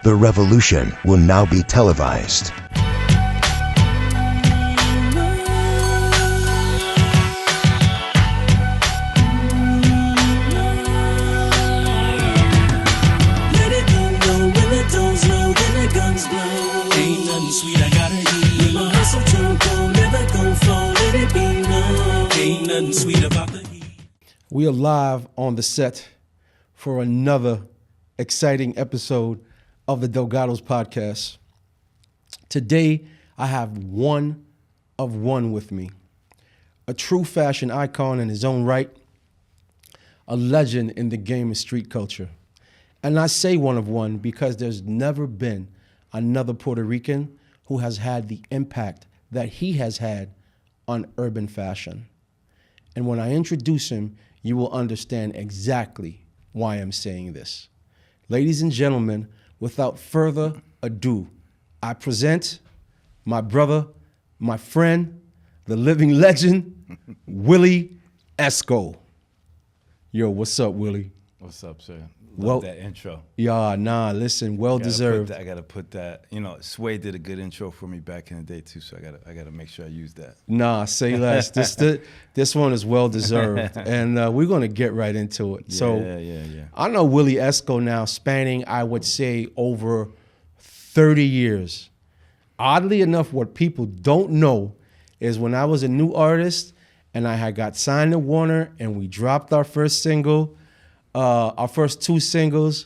The revolution will now be televised. We are live on the set for another exciting episode of the Delgados podcast. Today, I have one of one with me, a true fashion icon in his own right, a legend in the game of street culture. And I say one of one because there's never been another Puerto Rican who has had the impact that he has had on urban fashion. And when I introduce him, you will understand exactly why I'm saying this. Ladies and gentlemen, without further ado, I present my brother, my friend, the living legend, WiLLIE ESCO. Yo, what's up, Willie? What's up, sir? Love that intro. Yeah, nah, listen, well deserved. I gotta put that. You know, Sway did a good intro for me back in the day too, so I gotta make sure I use that. Nah, say less. This one is well deserved, and we're gonna get right into it. Yeah. I know WiLLIE ESCO now, spanning I would say over 30 years. Oddly enough, what people don't know is when I was a new artist and I had got signed to Warner and we dropped our first single. Our first two singles,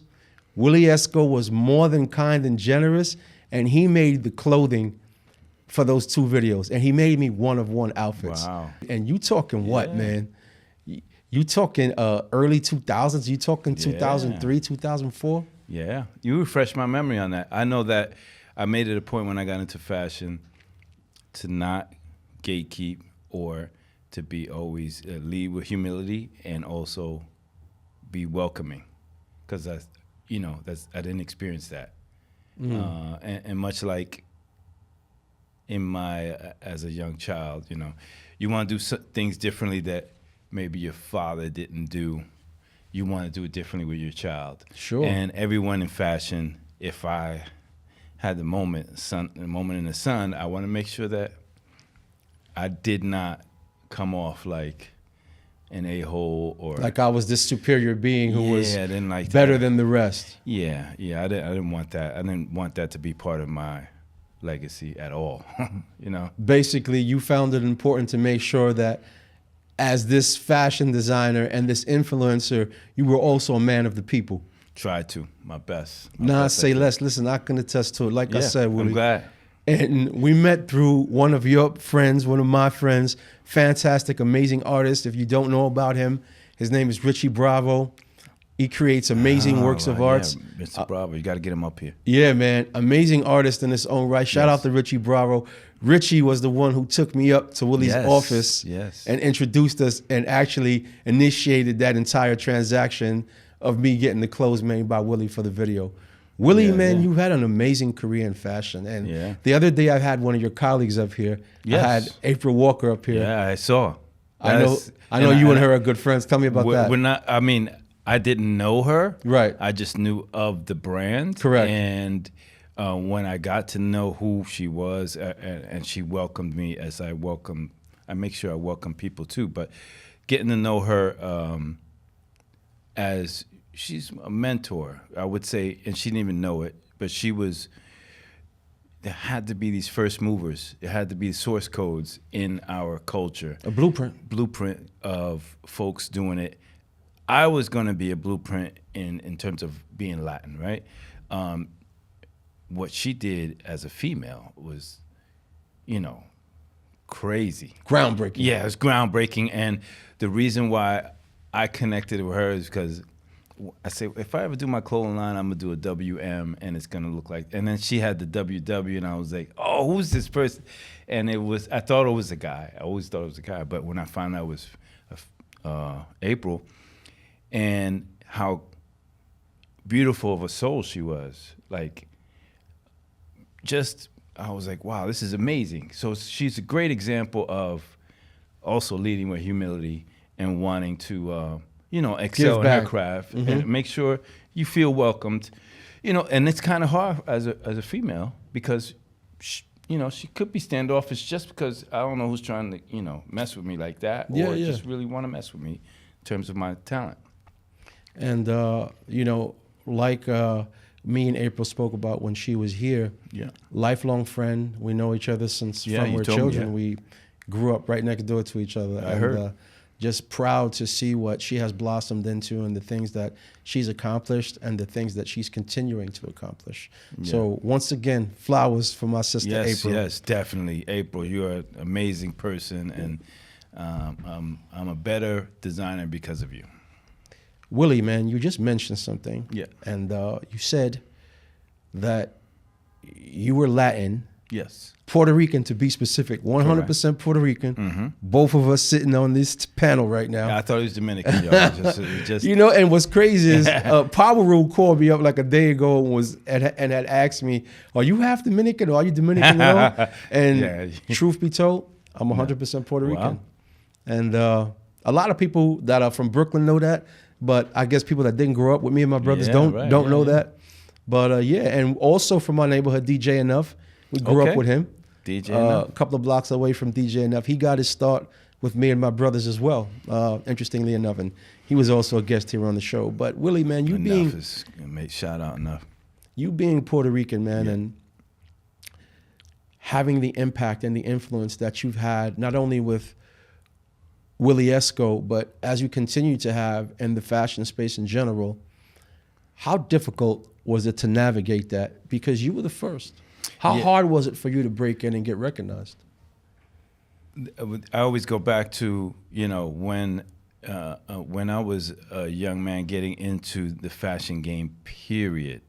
WiLLIE ESCO was more than kind and generous, and he made the clothing for those two videos, and he made me one of one outfits. Wow. And you talking what, man? You talking early 2000s? You talking 2003, 2004? Yeah, you refreshed my memory on that. I know that I made it a point when I got into fashion to not gatekeep or to be always lead with humility and also be welcoming, because I didn't experience that, and much like in my as a young child, you want to do things differently that maybe your father didn't do. You want to do it differently with your child. Sure. And everyone in fashion, if I had the moment in the sun, I want to make sure that I did not come off like an a-hole or like I was this superior being who was I didn't like better that. than the rest. Yeah, I didn't want that. I didn't want that to be part of my legacy at all. Basically, you found it important to make sure that as this fashion designer and this influencer, you were also a man of the people. Tried to, my best. Say less. Listen, I can attest to it. Like I said, WiLLIE. I'm glad. And we met through one of your friends, one of my friends, fantastic, amazing artist. If you don't know about him, his name is Richie Bravo. He creates amazing works of arts. Yeah, Mr. Bravo, you got to get him up here. Yeah, man, amazing artist in his own right. Shout out to Richie Bravo. Richie was the one who took me up to WiLLIE's office and introduced us and actually initiated that entire transaction of me getting the clothes made by WiLLIE for the video. WiLLIE, you've had an amazing career in fashion. And the other day I had one of your colleagues up here. Yes. I had April Walker up here. Yeah, I saw. I know you and her are good friends. Tell me about that. We're not, I didn't know her. Right. I just knew of the brand. Correct. And when I got to know who she was and she welcomed me as I make sure I welcome people too, but getting to know her as she's a mentor, I would say, and she didn't even know it, but there had to be these first movers. There had to be source codes in our culture. A blueprint of folks doing it. I was going to be a blueprint in terms of being Latin, right? What she did as a female was, crazy. Groundbreaking. Yeah, it was groundbreaking. And the reason why I connected with her is because I say, if I ever do my clothing line, I'm gonna do a WM, and it's gonna look like. And then she had the WW, and I was like, oh, who's this person? And I thought it was a guy. I always thought it was a guy, but when I found out it was April, and how beautiful of a soul she was, I was like, wow, this is amazing. So she's a great example of also leading with humility and wanting to, excel in her craft and make sure you feel welcomed. You know, and it's kind of hard as a female because, you know, she could be standoffish just because I don't know who's trying to, you know, mess with me like that, or just really want to mess with me in terms of my talent. And you know, like me and April spoke about when she was here. Yeah. Lifelong friend. We know each other since Yeah, from you we're told me, children. yeah. We grew up right next door to each other. I heard. Just proud to see what she has blossomed into and the things that she's accomplished and the things that she's continuing to accomplish. Yeah. So once again, flowers for my sister April. Yes, definitely. April, you're an amazing person, and I'm a better designer because of you. Willie, man, you just mentioned something. Yeah. And you said that you were Latin. Yes. Puerto Rican, to be specific, 100% Puerto Rican. Mm-hmm. Both of us sitting on this panel right now. Yeah, I thought he was Dominican, y'all. Just You know, and what's crazy is Power Rule called me up like a day ago and had asked me, "Are you half Dominican or are you Dominican at all?" And Yeah. truth be told, I'm 100% Puerto Rican. Wow. And a lot of people that are from Brooklyn know that, but I guess people that didn't grow up with me and my brothers don't know that. But yeah, and also from my neighborhood, DJ Enough. We grew up with him. DJ Enough. A couple of blocks away from DJ Enough. He got his start with me and my brothers as well, interestingly enough. And he was also a guest here on the show. But Willie, man, Shout out Enough. You being Puerto Rican, man, and having the impact and the influence that you've had, not only with WiLLIE ESCO, but as you continue to have in the fashion space in general, how difficult was it to navigate that? Because you were the first. How hard was it for you to break in and get recognized? I always go back to, you know, when I was a young man getting into the fashion game, period.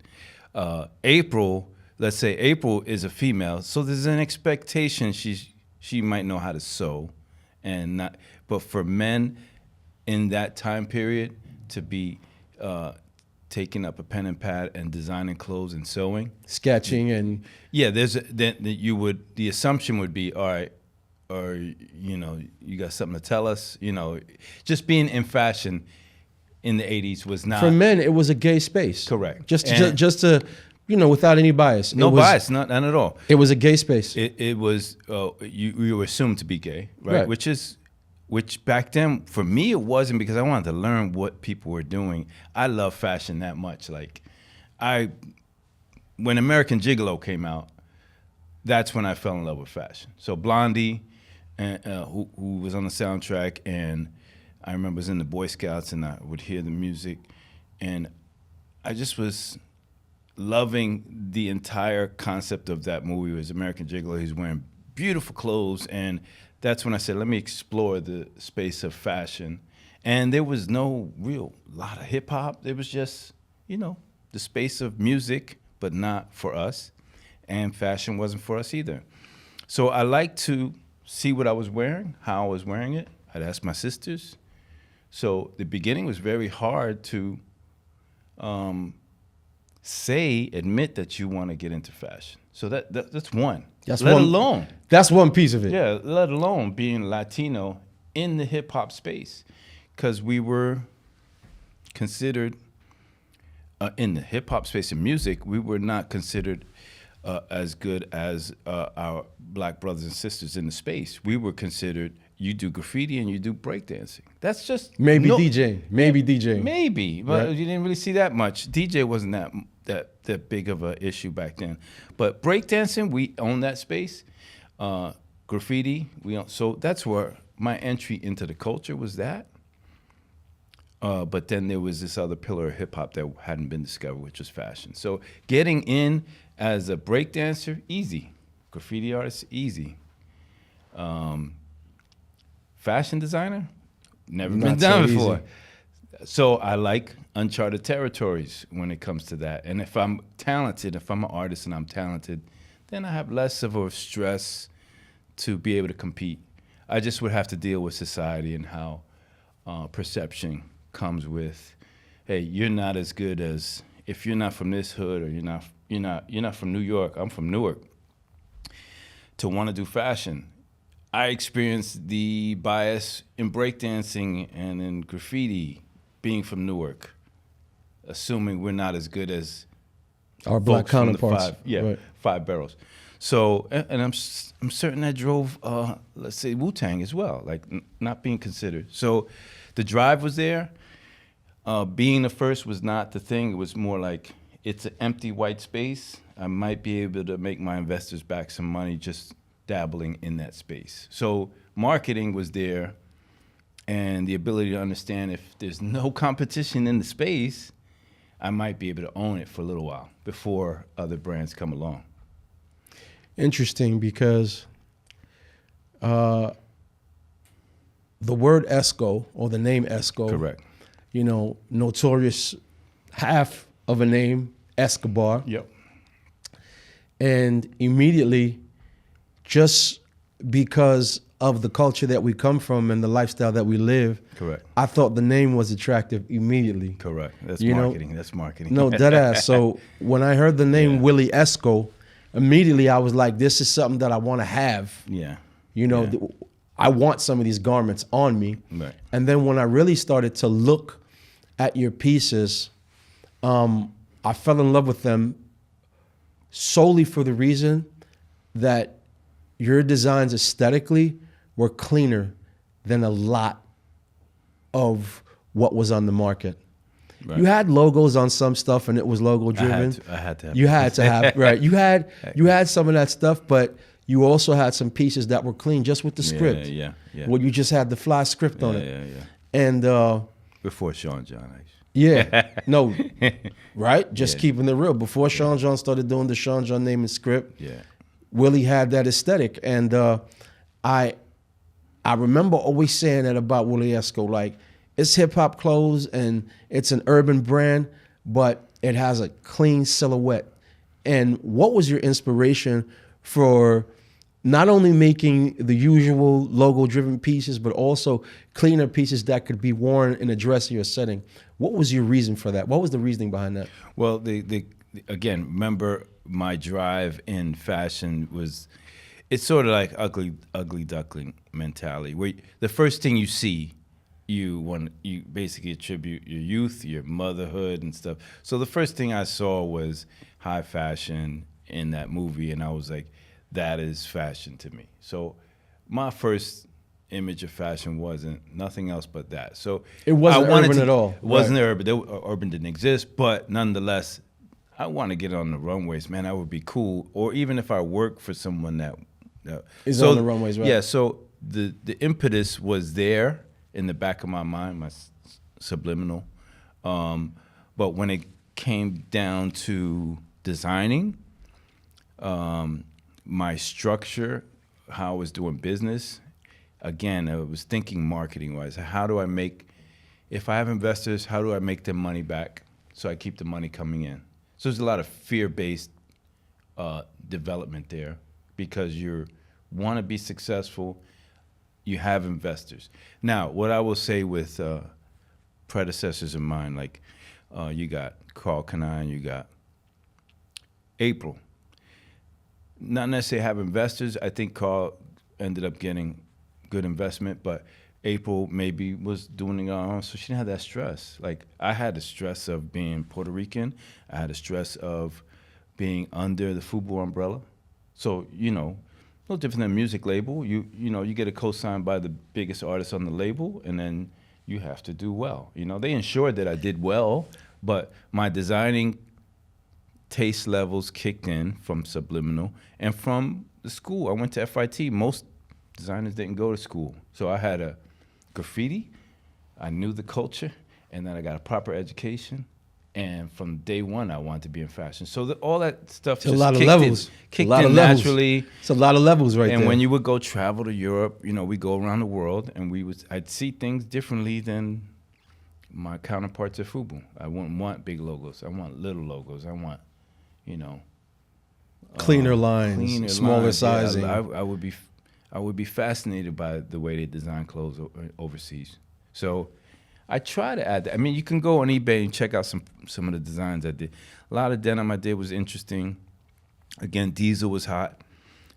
April, let's say April is a female, so there's an expectation she might know how to sew, and not. But for men in that time period to be taking up a pen and pad and designing clothes and sewing, sketching, and the assumption would be, all right, or you know, you got something to tell us. You know, just being in fashion in the 80s was not, for men, it was a gay space. Correct. Just to you know, without any bias. No bias, none at all. It was a gay space. It was you were assumed to be gay, right? Which back then, for me, it wasn't, because I wanted to learn what people were doing. I love fashion that much. Like, when American Gigolo came out, that's when I fell in love with fashion. So Blondie, who was on the soundtrack, and I remember was in the Boy Scouts, and I would hear the music, and I just was loving the entire concept of that movie. It was American Gigolo. He's wearing beautiful clothes, and that's when I said, let me explore the space of fashion. And there was no real lot of hip hop. It was just, you know, the space of music, but not for us. And fashion wasn't for us either. So I like to see what I was wearing, how I was wearing it. I'd ask my sisters. So the beginning was very hard to admit that you want to get into fashion. So that's one. That's one piece of it. Yeah, let alone being Latino in the hip hop space, because we were considered in the hip hop space and music. We were not considered as good as our black brothers and sisters in the space. We were considered, you do graffiti and you do breakdancing. That's just maybe DJing, but right? You didn't really see that much. DJ wasn't that big of an issue back then. But breakdancing, we own that space. Graffiti, we own. So that's where my entry into the culture was that. But then there was this other pillar of hip hop that hadn't been discovered, which was fashion. So getting in as a breakdancer, easy. Graffiti artist, easy. Fashion designer, never been done before. So I like uncharted territories when it comes to that. And if I'm talented, if I'm an artist and I'm talented, then I have less of a stress to be able to compete. I just would have to deal with society and how perception comes with, hey, you're not as good as, if you're not from this hood, or you're not from New York, I'm from Newark, to want to do fashion. I experienced the bias in breakdancing and in graffiti, being from Newark, assuming we're not as good as Our black folks from the counterparts. Right. 5 boroughs. So, and I'm certain I drove, let's say, Wu-Tang as well, like not being considered. So the drive was there. Being the first was not the thing. It was more like it's an empty white space. I might be able to make my investors back some money just dabbling in that space. So marketing was there, and the ability to understand if there's no competition in the space, I might be able to own it for a little while before other brands come along. Interesting, because the word Esco, or the name Esco, Correct. You know, notorious half of a name, Escobar. Yep. And immediately, just because of the culture that we come from and the lifestyle that we live, Correct. I thought the name was attractive immediately. Correct. That's You know, marketing. That's marketing. No, deadass. So when I heard the name Yeah. WiLLIE ESCO, immediately I was like, this is something that I want to have. Yeah. You know, Yeah. I want some of these garments on me. Right. And then when I really started to look at your pieces, I fell in love with them solely for the reason that your designs aesthetically were cleaner than a lot of what was on the market. Right. You had logos on some stuff, and it was logo driven. I had to have You had to have right. You had some of that stuff, but you also had some pieces that were clean, just with the script. Yeah. Where you just had the fly script on it. Yeah. And Before Sean John, actually. yeah, no, right? Just Yeah. keeping it real. Before Sean John started doing the Sean John name and script, Yeah. WiLLIE had that aesthetic, and I remember always saying that about WiLLIE ESCO. Like, it's hip hop clothes and it's an urban brand, but it has a clean silhouette. And what was your inspiration for not only making the usual logo-driven pieces, but also cleaner pieces that could be worn in a dressy or setting? What was your reason for that? What was the reasoning behind that? Well, again, remember my drive in fashion was, it's sort of like ugly duckling mentality, where the first thing you see, you basically attribute your youth, your motherhood and stuff. So the first thing I saw was high fashion in that movie, and I was like, that is fashion to me. So my first image of fashion wasn't nothing else but that. So It wasn't urban at all. It wasn't urban. Urban didn't exist, but nonetheless, I want to get on the runways, man. That would be cool. Or even if I work for someone that Is on the runways, right? Yeah. So the impetus was there in the back of my mind, my subliminal. But when it came down to designing, my structure, how I was doing business, again, I was thinking marketing-wise. How do I make, if I have investors, how do I make them money back so I keep the money coming in? So there's a lot of fear-based development there, because you want to be successful, you have investors. Now, what I will say with predecessors of mine, like you got Carl Kanai, you got April. Not necessarily have investors. I think Carl ended up getting good investment, but April maybe was doing it on her own, so she didn't have that stress. Like, I had the stress of being Puerto Rican. I had the stress of being under the FUBU umbrella. So, you know, no different than a music label. You know, you get a co-sign by the biggest artist on the label, and then you have to do well. You know, they ensured that I did well, but my designing taste levels kicked in from subliminal and from the school. I went to FIT. Most designers didn't go to school. So I had a graffiti, I knew the culture, and then I got a proper education. And from day one, I wanted to be in fashion. So all that stuff It's a lot of levels. Kicked in naturally. It's a lot of levels right there. And when you would go travel to Europe, you know, we go around the world, and I'd see things differently than my counterparts at FUBU. I wouldn't want big logos. I want little logos. I want, you know, cleaner lines, smaller sizing. Yeah, I would be fascinated by the way they design clothes overseas. So I try to add that. I mean, you can go on eBay and check out some of the designs I did. A lot of denim I did was interesting. Again, diesel was hot,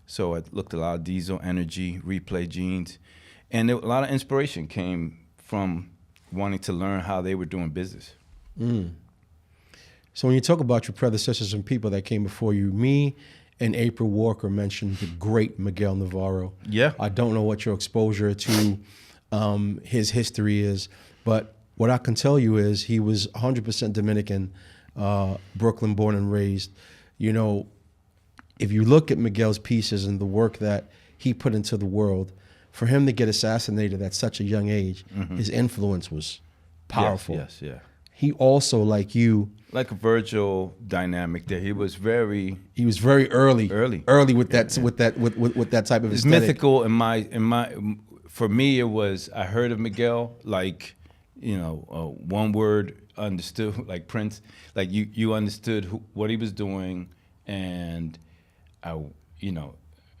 so I looked at a lot of diesel, energy, replay jeans, and a lot of inspiration came from wanting to learn how they were doing business. So when you talk about your predecessors and people that came before you, me and April Walker mentioned the great Miguel Navarro. Yeah. I don't know what your exposure to his history is, but what I can tell you is he was 100% Dominican, Brooklyn born and raised. You know, if you look at Miguel's pieces and the work that he put into the world, for him to get assassinated at such a young age, his influence was powerful. Yes, yeah. He also, like you, Like a Virgil dynamic there. He was very early with that with that type of it's aesthetic. mythical for me it was I heard of Miguel like, you know, one word understood like Prince, like you understood what he was doing, and I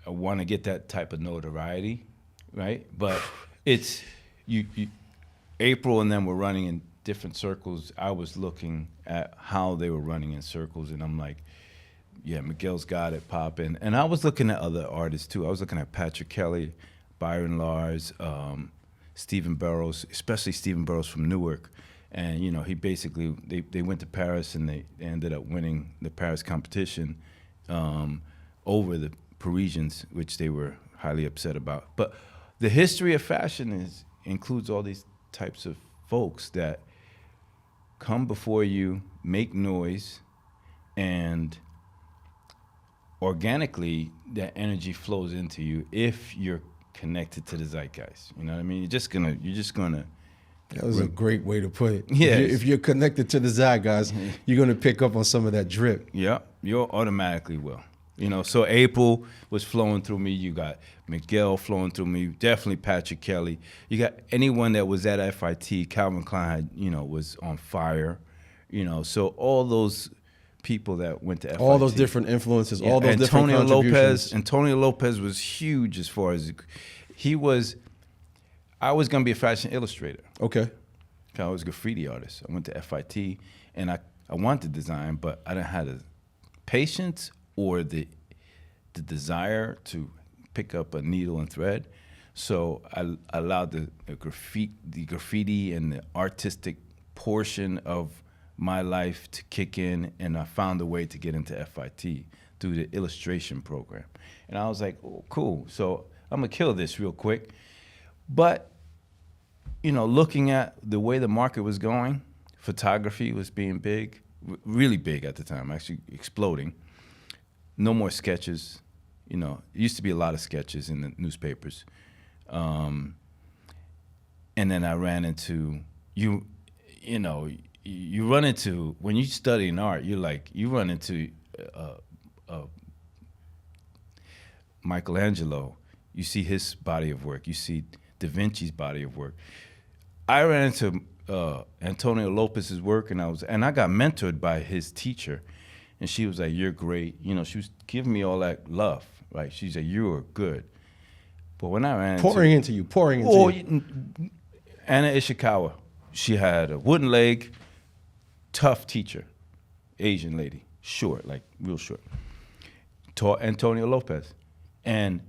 want to get that type of notoriety, right? But it's you April and them were running in different circles. I was looking at how they were running in circles, and I'm like, yeah, Miguel's got it popping. And I was looking at other artists too. I was looking at Patrick Kelly, Byron Lars, Stephen Burrows, especially Stephen Burrows from Newark. And you know, he basically they went to Paris and they ended up winning the Paris competition over the Parisians, which they were highly upset about. But the history of fashion includes all these types of folks that come before you, make noise, and organically that energy flows into you if you're connected to the zeitgeist. You know what I mean? You're just gonna. That was a great way to put it. Yeah. If you're connected to the zeitgeist, you're gonna pick up on some of that drip. Yeah, you automatically will. You know, so April was flowing through me. You got Miguel flowing through me. Definitely Patrick Kelly. You got anyone that was at FIT. Calvin Klein had, was on fire. So all those people that went to FIT. All those different influences, all those different contributions. Antonio Lopez was huge as far as I was going to be a fashion illustrator. Okay. I was a graffiti artist. I went to FIT, and I wanted to design, but I didn't have the patience or the desire to pick up a needle and thread. So I allowed the graffiti and the artistic portion of my life to kick in, and I found a way to get into FIT through the illustration program. And I was like, oh, cool. So I'm gonna kill this real quick. But, looking at the way the market was going, photography was being big, really big at the time, actually exploding. No more sketches. It used to be a lot of sketches in the newspapers. And then I ran into, you run into, when you study an art, you run into Michelangelo, you see his body of work, you see Da Vinci's body of work. I ran into Antonio Lopez's work, and I got mentored by his teacher. And she was like, you're great. She was giving me all that love, right? She's like, you are good. But when I ran pouring into you. Anna Ishikawa, she had a wooden leg, tough teacher, Asian lady, short, like real short. Taught Antonio Lopez. And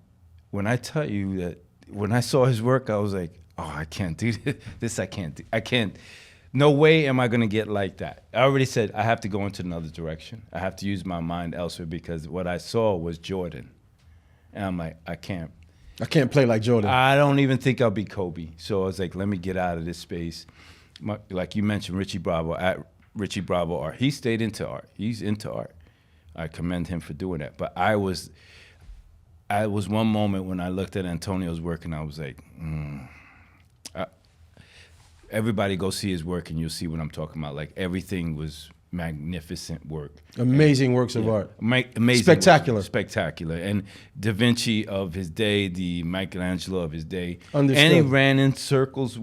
when I tell you that, when I saw his work, I was like, oh, I can't do this. This I can't do. I can't. No way am I going to get like that. I already said I have to go into another direction. I have to use my mind elsewhere, because what I saw was Jordan. And I'm like, I can't play like Jordan. I don't even think I'll be Kobe. So I was like, let me get out of this space. Like you mentioned, Richie Bravo Art. He stayed into art. He's into art. I commend him for doing that. But I was one moment when I looked at Antonio's work, and I was like, everybody go see his work and you'll see what I'm talking about. Like, everything was magnificent work. Amazing works of art. Amazing. Spectacular. Spectacular. And Da Vinci of his day, the Michelangelo of his day. Understood. And he ran in circles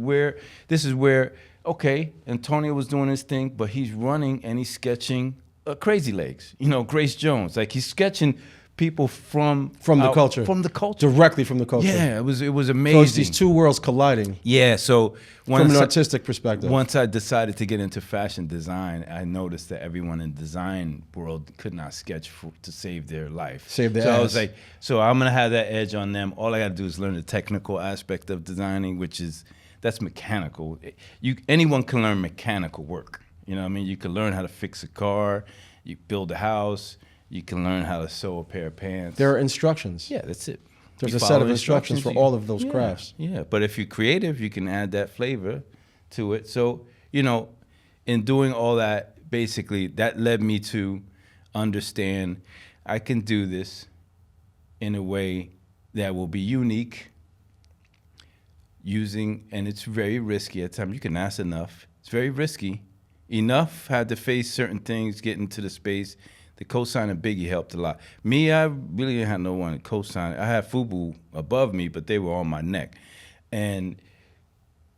this is where, okay, Antonio was doing his thing, but he's running and he's sketching Crazy Legs. Grace Jones. Like, he's sketching people from the culture. From the culture. Directly from the culture. Yeah, it was amazing. So it's these two worlds colliding. Yeah, so from an artistic perspective. Once I decided to get into fashion design, I noticed that everyone in the design world could not sketch to save their life. Save their ass. I was like, so I'm gonna have that edge on them. All I gotta do is learn the technical aspect of designing, that's mechanical. Anyone can learn mechanical work. You know what I mean? You can learn how to fix a car, you build a house, you can learn how to sew a pair of pants. There are instructions. Yeah, that's it. There's You a set follow of instructions for all of those yeah, crafts. Yeah, but if you're creative, you can add that flavor to it. So, you know, in doing all that, basically, that led me to understand I can do this in a way that will be unique, using, and it's very risky at times. You can ask enough. It's very risky. Enough had to face certain things, get into the space. The co-sign of Biggie helped a lot. Me, I really didn't have no one to co-sign. I had FUBU above me, but they were on my neck. And,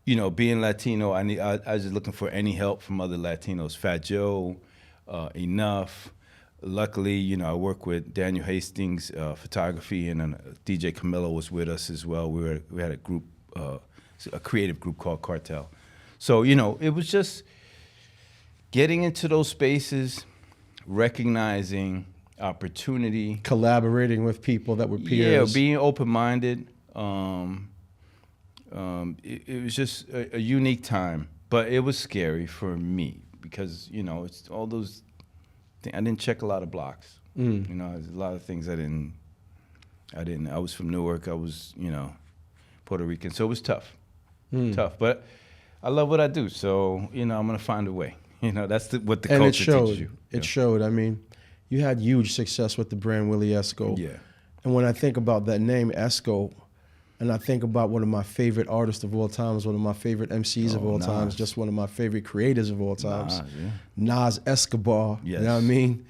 you know, being Latino, I was just looking for any help from other Latinos. Fat Joe, Enough. Luckily, you know, I work with Daniel Hastings, photography, and DJ Camilo was with us as well. We had a group, a creative group called Cartel. So, you know, it was just getting into those spaces, recognizing opportunity, collaborating with people that were peers. Yeah, being open-minded. It was just a unique time, but it was scary for me because, you know, it's all those things. I didn't check a lot of blocks. You know, there's a lot of things I didn't. I was from Newark. I was, you know, Puerto Rican, so it was tough. Tough, but I love what I do, so, you know, I'm gonna find a way. You know, that's what the culture teaches you. It showed. I mean, you had huge success with the brand WiLLIE ESCO. Yeah. And when I think about that name, ESCO, and I think about one of my favorite artists of all times, one of my favorite MCs of all times, just one of my favorite creators of all times, Nas Escobar. Yes. You know what I mean?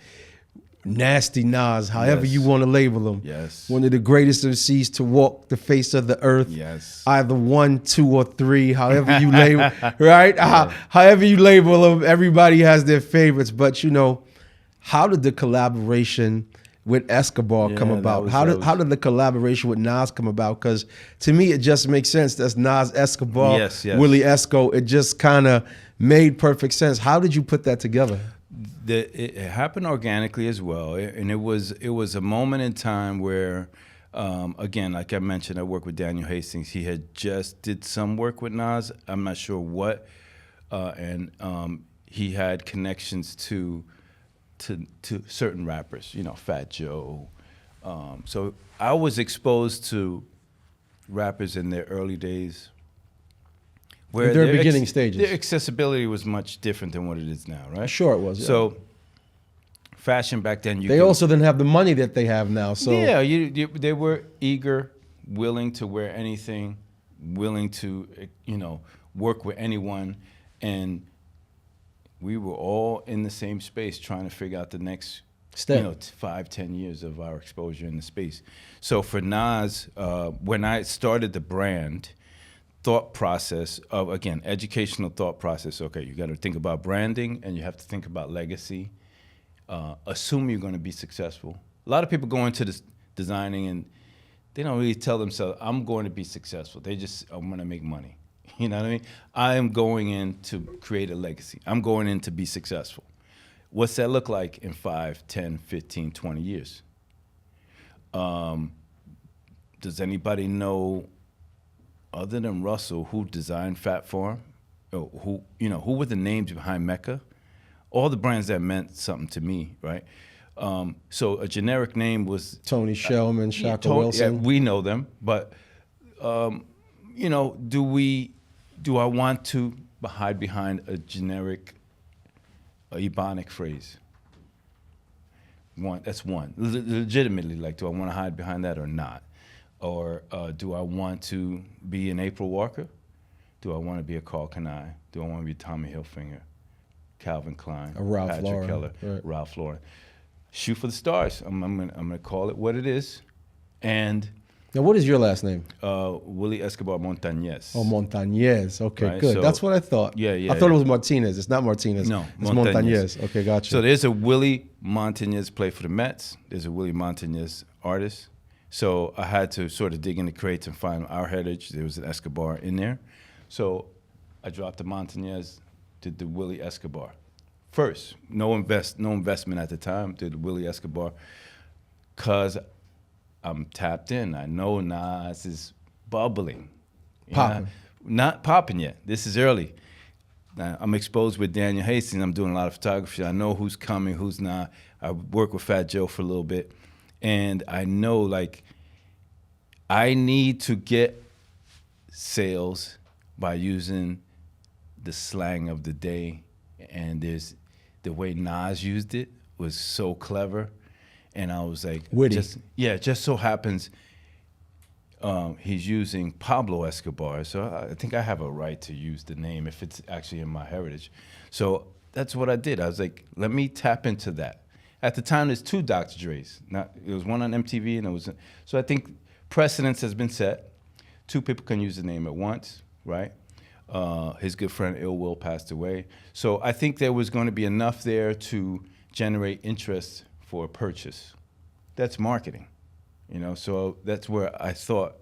Nasty Nas, however Yes. you want to label him. Yes. One of the greatest MCs to walk the face of the earth. Yes. Either 1, 2, or 3, however you label, right? Yeah. However you label them, everybody has their favorites. But, you know, how did the collaboration with Escobar come about? How did the collaboration with Nas come about? Because to me, it just makes sense. That's Nas Escobar, WiLLIE ESCO. It just kind of made perfect sense. How did you put that together? It happened organically as well, and it was a moment in time where, again, like I mentioned, I worked with Daniel Hastings. He had just did some work with Nas. I'm not sure what, and he had connections to certain rappers, you know, Fat Joe. So I was exposed to rappers in their early days. Where their beginning stages. Their accessibility was much different than what it is now, right? Sure it was. Yeah. So fashion back then, they also didn't have the money that they have now. So yeah, they were eager, willing to wear anything, willing to, you know, work with anyone, and we were all in the same space trying to figure out the next step. You know, 5-10 years of our exposure in the space. So for Nas, when I started the brand, thought process of, again, educational thought process. Okay, you got to think about branding and you have to think about legacy. Assume you're going to be successful. A lot of people go into this designing and they don't really tell themselves, I'm going to be successful. They just, I'm going to make money. You know what I mean? I am going in to create a legacy. I'm going in to be successful. What's that look like in 5, 10, 15, 20 years? Does anybody know, other than Russell, who designed Fat Farm? Who were the names behind Mecca? All the brands that meant something to me, right? So a generic name was Tony Shellman, Shaka Wilson. Yeah, we know them, but you know, do I want to hide behind a generic, Ebonic phrase? That's one. Legitimately, like, do I want to hide behind that or not? Or do I want to be an April Walker? Do I want to be a Carl Kanai? Do I want to be Tommy Hilfiger, Calvin Klein, a Ralph Patrick Lauren, Keller, right. Ralph Lauren? Shoot for the stars. I'm gonna call it what it is. And now, what is your last name? WiLLIE Escobar Montañez. Oh, Montañez. Okay, Right, good. so, That's what I thought. Yeah. I thought it was Martinez. It's not Martinez. No, it's Montañez. Okay, gotcha. So there's a WiLLIE Montañez play for the Mets. There's a WiLLIE Montañez artist. So I had to sort of dig in the crates and find our heritage. There was an Escobar in there. So I dropped the Montañez, did the WiLLIE Escobar. First, no investment at the time, did the WiLLIE Escobar, because I'm tapped in. I know Nas is bubbling. Popping. Not popping yet. This is early. Now, I'm exposed with Daniel Hastings. I'm doing a lot of photography. I know who's coming, who's not. I work with Fat Joe for a little bit. And I know, like, I need to get sales by using the slang of the day. And the way Nas used it was so clever. And I was like, witty. Just so happens he's using Pablo Escobar. So I think I have a right to use the name if it's actually in my heritage. So that's what I did. I was like, let me tap into that. At the time, there's 2 Dr. Dre's. It was one on MTV, and it was. So I think precedence has been set. 2 people can use the name at once, right? His good friend Ill Will passed away. So I think there was going to be enough there to generate interest for a purchase. That's marketing, you know. So that's where I thought,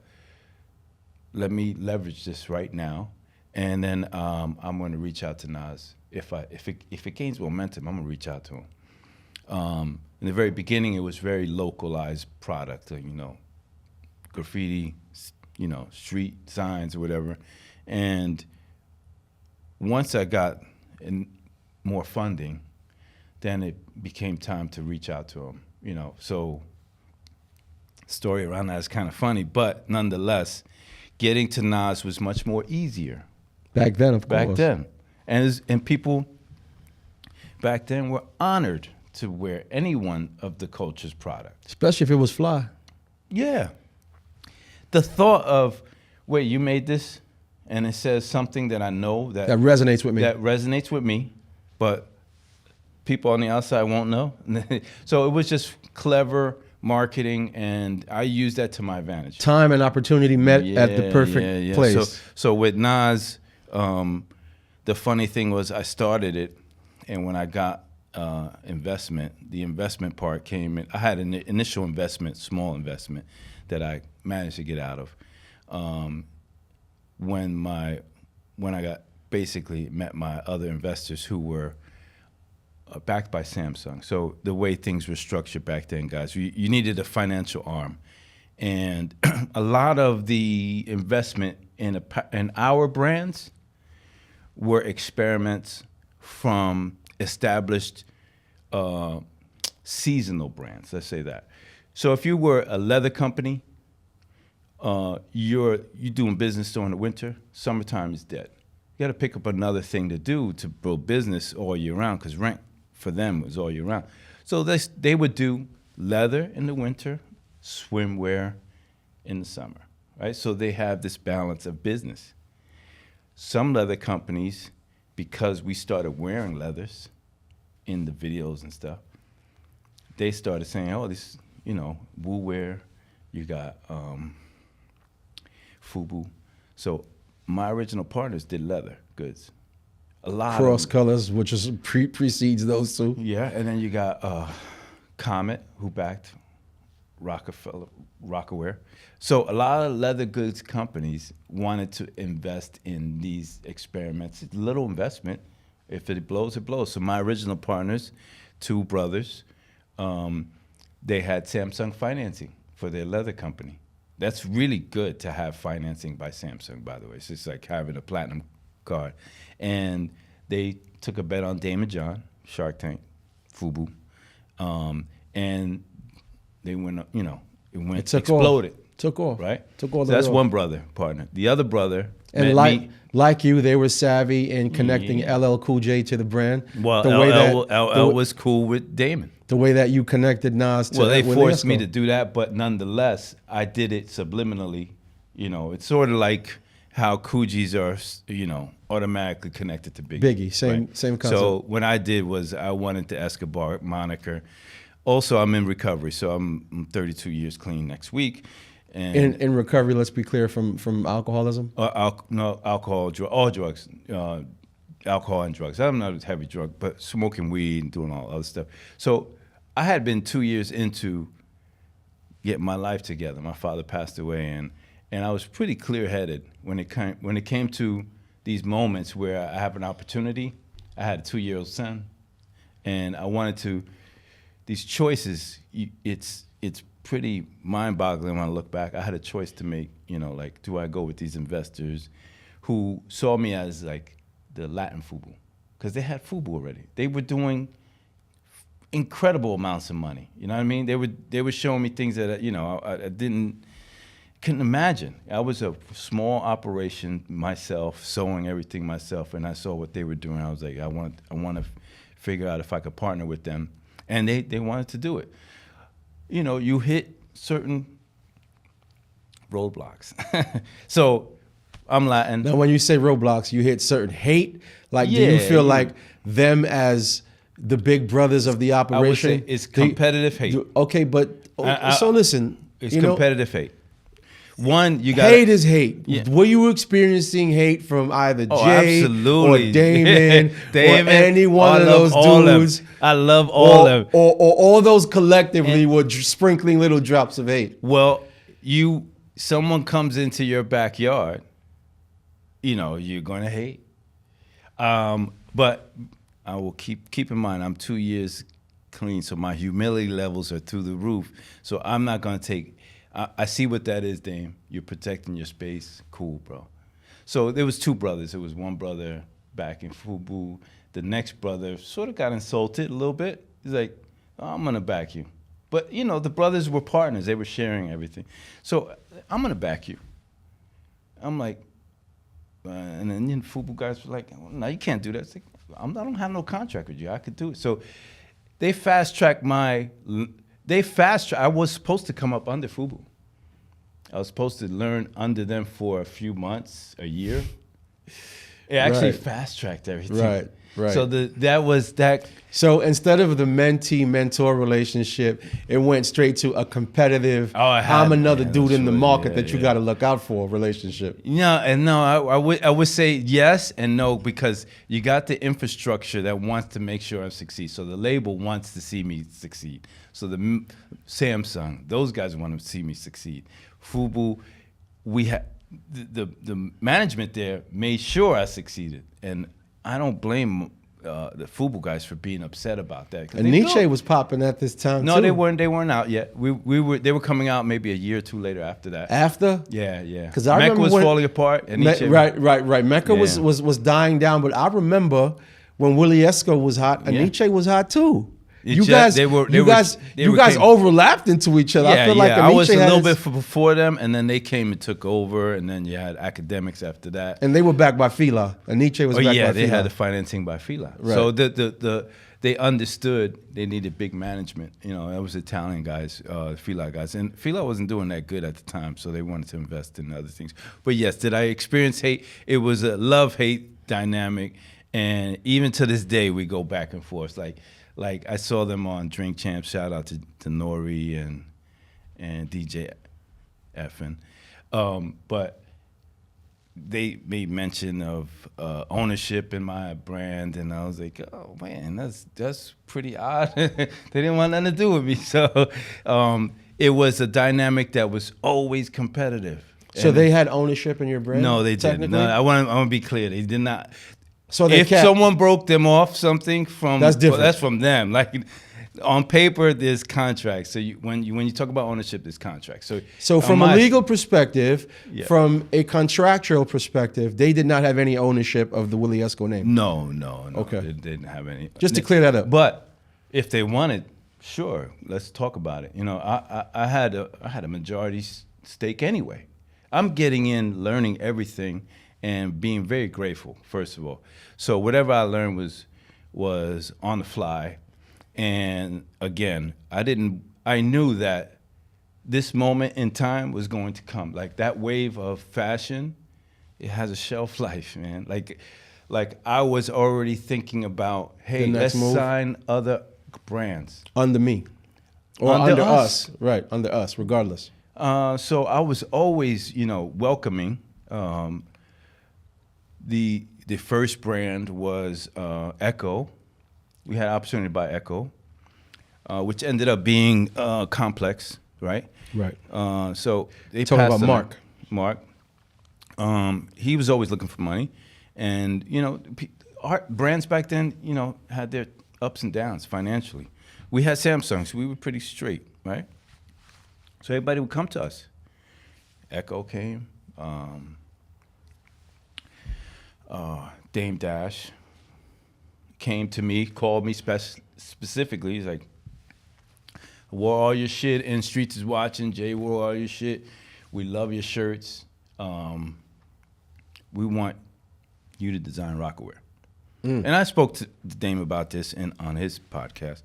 let me leverage this right now, and then I'm going to reach out to Nas. If it gains momentum, I'm going to reach out to him. In the very beginning, it was very localized product, you know, graffiti, you know, street signs or whatever. And once I got more funding, then it became time to reach out to him, you know. So story around that is kind of funny, but nonetheless, getting to Nas was much more easier. Back then, of course. Back then. And people back then were honored to wear any one of the culture's product. Especially if it was fly. Yeah. The thought of, wait, you made this and it says something that I know that resonates with me. That resonates with me, but people on the outside won't know. So it was just clever marketing, and I used that to my advantage. Time and opportunity met at the perfect place. So with Nas, the funny thing was I started it, and when I got investment, the investment part came in. I had an initial investment, small investment, that I managed to get out of. When I got basically met my other investors who were backed by Samsung. So the way things were structured back then, guys, you needed a financial arm, and a lot of the investment in our brands were experiments from established seasonal brands, let's say that. So if you were a leather company, you're doing business during the winter, summertime is dead. You got to pick up another thing to do to build business all year round, because rent for them was all year round. So they would do leather in the winter, swimwear in the summer, right? So they have this balance of business. Some leather companies, because we started wearing leathers in the videos and stuff, they started saying, oh, this, you know, Wu wear, you got FUBU. So my original partners did leather goods. A lot Cross colors, which is precedes those 2. Yeah, and then you got Comet, who backed Rockaware. So a lot of leather goods companies wanted to invest in these experiments. It's a little investment. If it blows, it blows. So my original partners, 2 brothers, they had Samsung financing for their leather company. That's really good to have financing by Samsung, by the way. It's just like having a platinum card. And they took a bet on Damon John, Shark Tank, FUBU. And they went, you know, it exploded. Took off. Right? Took all so that's one brother partner. The other brother, and like you, they were savvy in connecting LL Cool J to the brand. Well, LL was cool with Damon. The way that you connected Nas to they forced me to do that, but nonetheless, I did it subliminally. You know, it's sort of like how COOGIs are, you know, automatically connected to Biggie. Same concept. So what I did was I wanted the Escobar moniker. Also, I'm in recovery, so I'm 32 years clean next week. And in recovery, let's be clear, from alcoholism? No, alcohol, all drugs, alcohol and drugs. I'm not a heavy drug, but smoking weed and doing all other stuff. So I had been 2 years into getting my life together. My father passed away, and I was pretty clear-headed when it came to these moments where I have an opportunity. I had a 2-year-old son, and I wanted to. These choices, it's pretty mind-boggling when I look back. I had a choice to make, you know, like, do I go with these investors who saw me as, like, the Latin FUBU, because they had FUBU already. They were doing incredible amounts of money. You know what I mean? They were showing me things that I couldn't imagine. I was a small operation myself, sewing everything myself, and I saw what they were doing. I was like, I want to figure out if I could partner with them, and they wanted to do it. You hit certain roadblocks. So I'm Latin. Now, when you say roadblocks, you hit certain hate. Like, do you feel like them as the big brothers of the operation? I would say it's competitive hate. Okay, but so listen. It's competitive hate. One, you got hate is hate. Yeah. Were you experiencing hate from either Jay absolutely. or Damon, or any one of those dudes? I love all of them. Or all those collectively were sprinkling little drops of hate. Well, someone comes into your backyard, you're gonna hate. But I will keep in mind, I'm 2 years clean, so my humility levels are through the roof. So I'm not gonna take. I see what that is, Dame. You're protecting your space. Cool, bro. So there was two brothers. There was one brother back in FUBU. The next brother sort of got insulted a little bit. He's like, oh, I'm gonna back you. But the brothers were partners. They were sharing everything. So I'm gonna back you. I'm like, and then the FUBU guys were like, no, you can't do that. It's like, I don't have no contract with you. I could do it. So they fast-tracked I was supposed to come up under FUBU. I was supposed to learn under them for a few months, a year. It actually fast-tracked everything. Right. So that was that. So instead of the mentee-mentor relationship, it went straight to a competitive, I'm another dude in the market that you got to look out for relationship. I would say yes and no, because you got the infrastructure that wants to make sure I succeed. So the label wants to see me succeed. So the Samsung, those guys want to see me succeed. FUBU, we had the management there made sure I succeeded, and I don't blame the FUBU guys for being upset about that. And Nietzsche was popping at this time. No, too. they weren't. They weren't out yet. They were coming out maybe a year or two later after that. After? Yeah. Because I Mecca remember was falling apart. And Nietzsche, right. Mecca was dying down, but I remember when WiLLIE ESCO was hot, and Nietzsche was hot too. You guys overlapped into each other. I feel like I was a little bit before them, and then they came and took over, and then you had academics after that. And they were backed by Fila, and Nietzsche was backed by Fila. They had the financing by Fila. Right. So they understood they needed big management. That was Italian guys, Fila guys, and Fila wasn't doing that good at the time, so they wanted to invest in other things. But yes, did I experience hate? It was a love-hate dynamic, and even to this day, we go back and forth. Like I saw them on Drink Champs. Shout out to Nori and DJ Effin. But they made mention of ownership in my brand, and I was like, oh man, that's pretty odd. They didn't want nothing to do with me. So it was a dynamic that was always competitive. So they had ownership in your brand? No, they didn't. No, I want to be clear. They did not. So if someone broke them off something that's different. That's from them. Like on paper, there's contracts. So when you talk about ownership, there's contracts. So from a legal perspective, from a contractual perspective, they did not have any ownership of the WiLLIE ESCO name. No. Okay, they didn't have any. Just to clear that up. But if they wanted, sure, let's talk about it. I had a majority stake anyway. I'm getting in, learning everything, and being very grateful, first of all. So whatever I learned was on the fly. And again, I knew that this moment in time was going to come. Like that wave of fashion, it has a shelf life, man. Like I was already thinking about, hey, let's sign other brands. Under me. Or under us. Right, under us, regardless. So I was always, welcoming. The first brand was Echo. We had opportunity to buy Echo, which ended up being Complex, right? Right. So they talking passed about Mark. He was always looking for money, and art brands back then, had their ups and downs financially. We had Samsung, so we were pretty straight, right? So everybody would come to us. Echo came. Dame Dash came to me, called me specifically. He's like, wore all your shit in Streets is Watching. Jay wore all your shit. We love your shirts. We want you to design Rocawear. And I spoke to Dame about this on his podcast.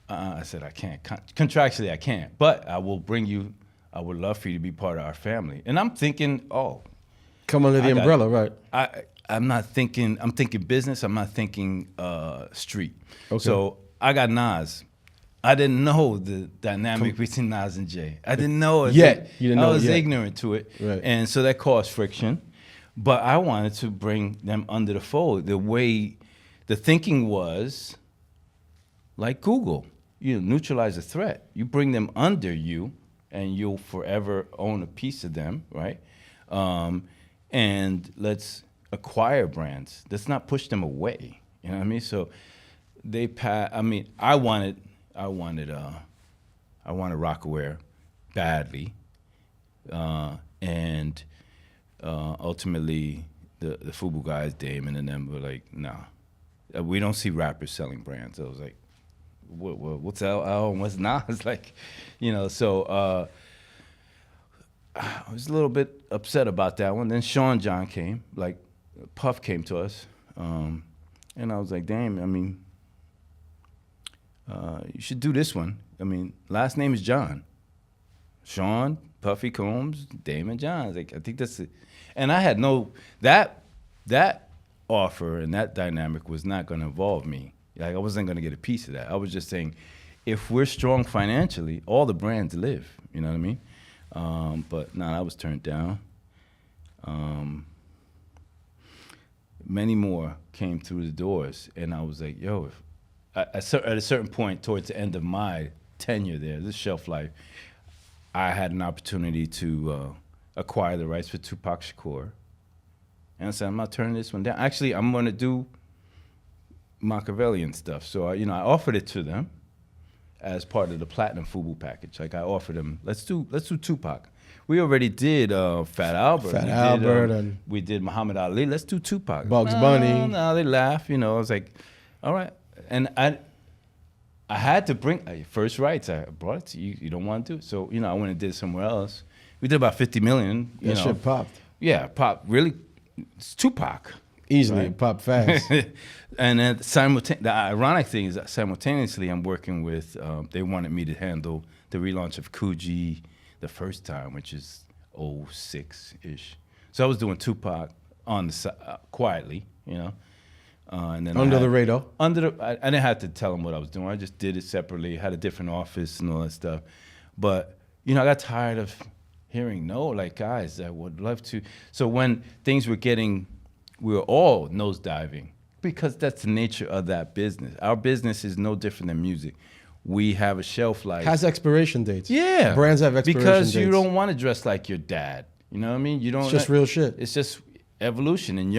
I said, I can't. Contractually, I can't. But I will bring you, I would love for you to be part of our family. And I'm thinking, come under the umbrella, right? I'm not thinking, I'm thinking business. I'm not thinking street. Okay. So I got Nas. I didn't know the dynamic between Nas and Jay. I didn't know it. Yet. You didn't know I was it yet. ignorant to it. Right. And so that caused friction. But I wanted to bring them under the fold. The way the thinking was like Google. You neutralize a threat. You bring them under you, and you'll forever own a piece of them, right? And let's acquire brands. Let's not push them away. You know what I mean? So they I wanted Rocawear badly, and ultimately the FUBU guys, Damon and them, were like, nah, we don't see rappers selling brands. I was like, what's LL and what's Nas? Like, you know, so I was a little bit upset about that one. Then Sean John came, like Puff came to us, and I was like, damn, I mean, you should do this one. I mean, last name is John. Sean, Puffy Combs, Damon John. Like, I think that's it. And I had that offer and that dynamic was not going to involve me. Like, I wasn't going to get a piece of that. I was just saying, if we're strong financially, all the brands live. You know what I mean? But no, I was turned down. Many more came through the doors, and I was like, yo, at a certain point towards the end of my tenure there, this shelf life, I had an opportunity to acquire the rights for Tupac Shakur. And I said, I'm not turning this one down. Actually, I'm going to do Machiavellian stuff. So, I offered it to them as part of the Platinum FUBU package. Like, I offered them, let's do Tupac. We already did Fat Albert. We did Muhammad Ali. Let's do Tupac. Bugs Bunny. No, they laugh. I was like, all right. And I had to bring first rights. I brought it to you. You don't want to do it. So, I went and did it somewhere else. We did about $50 million. That shit popped. Yeah, popped. Really, it's Tupac. Easily, right? It popped fast. And then the ironic thing is that simultaneously I'm working with, they wanted me to handle the relaunch of COOGI the first time, which is 06-ish. So I was doing Tupac on the quietly, and then Under the radar. I didn't have to tell them what I was doing. I just did it separately, had a different office and all that stuff. But, I got tired of hearing no, like, guys, I would love to. So when things were we were all nosediving because that's the nature of that business. Our business is no different than music. We have a shelf life. Has expiration dates. Yeah. Brands have expiration dates. Because you don't want to dress like your dad. You know what I mean? It's just real shit. It's just evolution. And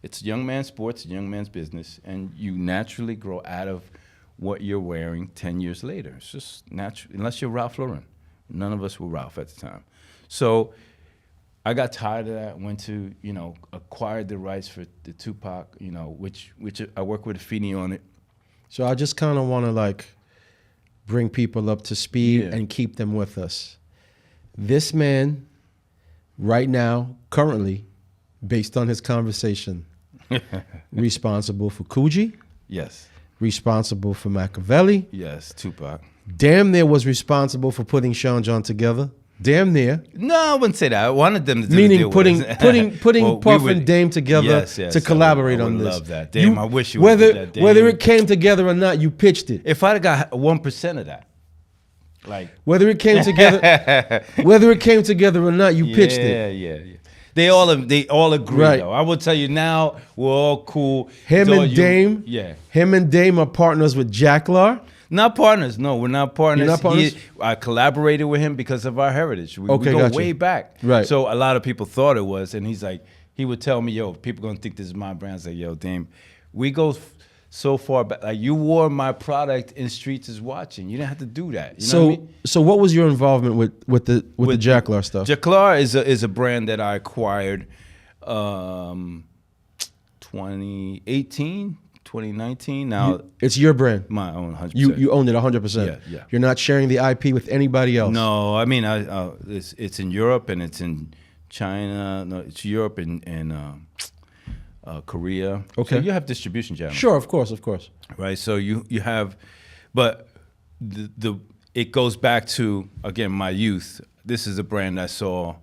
it's young man's sports, young man's business. And you naturally grow out of what you're wearing 10 years later. It's just natural, unless you're Ralph Lauren. None of us were Ralph at the time. So I got tired of that, went to, acquired the rights for the Tupac, which I work with Afeni on it. So I just kind of want to bring people up to speed and keep them with us. This man, right now, currently, based on his conversation, responsible for COOGI. Yes. Responsible for Machiavelli. Yes, Tupac. Damn near was responsible for putting Sean John together. Damn near. No, I wouldn't say that. I wanted them to do Meaning the deal putting well, Puff and Dame together to collaborate on this. I love that. Dame, I wish you would whether do that, Dame. Whether it came together or not, you pitched it. If I'd have got 1% of that, whether it came together or not, you pitched it. Yeah. They all agree, right. though. I will tell you now, we're all cool. Him and Dame are partners with JACLAR. Not partners. No, we're not partners. You're not partners? I collaborated with him because of our heritage. We go gotcha. way back. Right. So a lot of people thought it was, and he's like, he would tell me, yo, people going to think this is my brand. I was like, yo, Dame, we go so far back. Like, you wore my product in Streets is Watching. You didn't have to do that. You know what I mean? So what was your involvement with the JACLAR stuff? JACLAR is a brand that I acquired 2018, 2019. Now It's your brand. my own 100%. You own it 100%. Yeah. You're not sharing the IP with anybody else. No, I mean, it's in Europe and it's in China. No, it's Europe and Korea. Okay. So you have distribution channels. Sure, of course. Right. So you have, but it goes back to, again, my youth. This is a brand I saw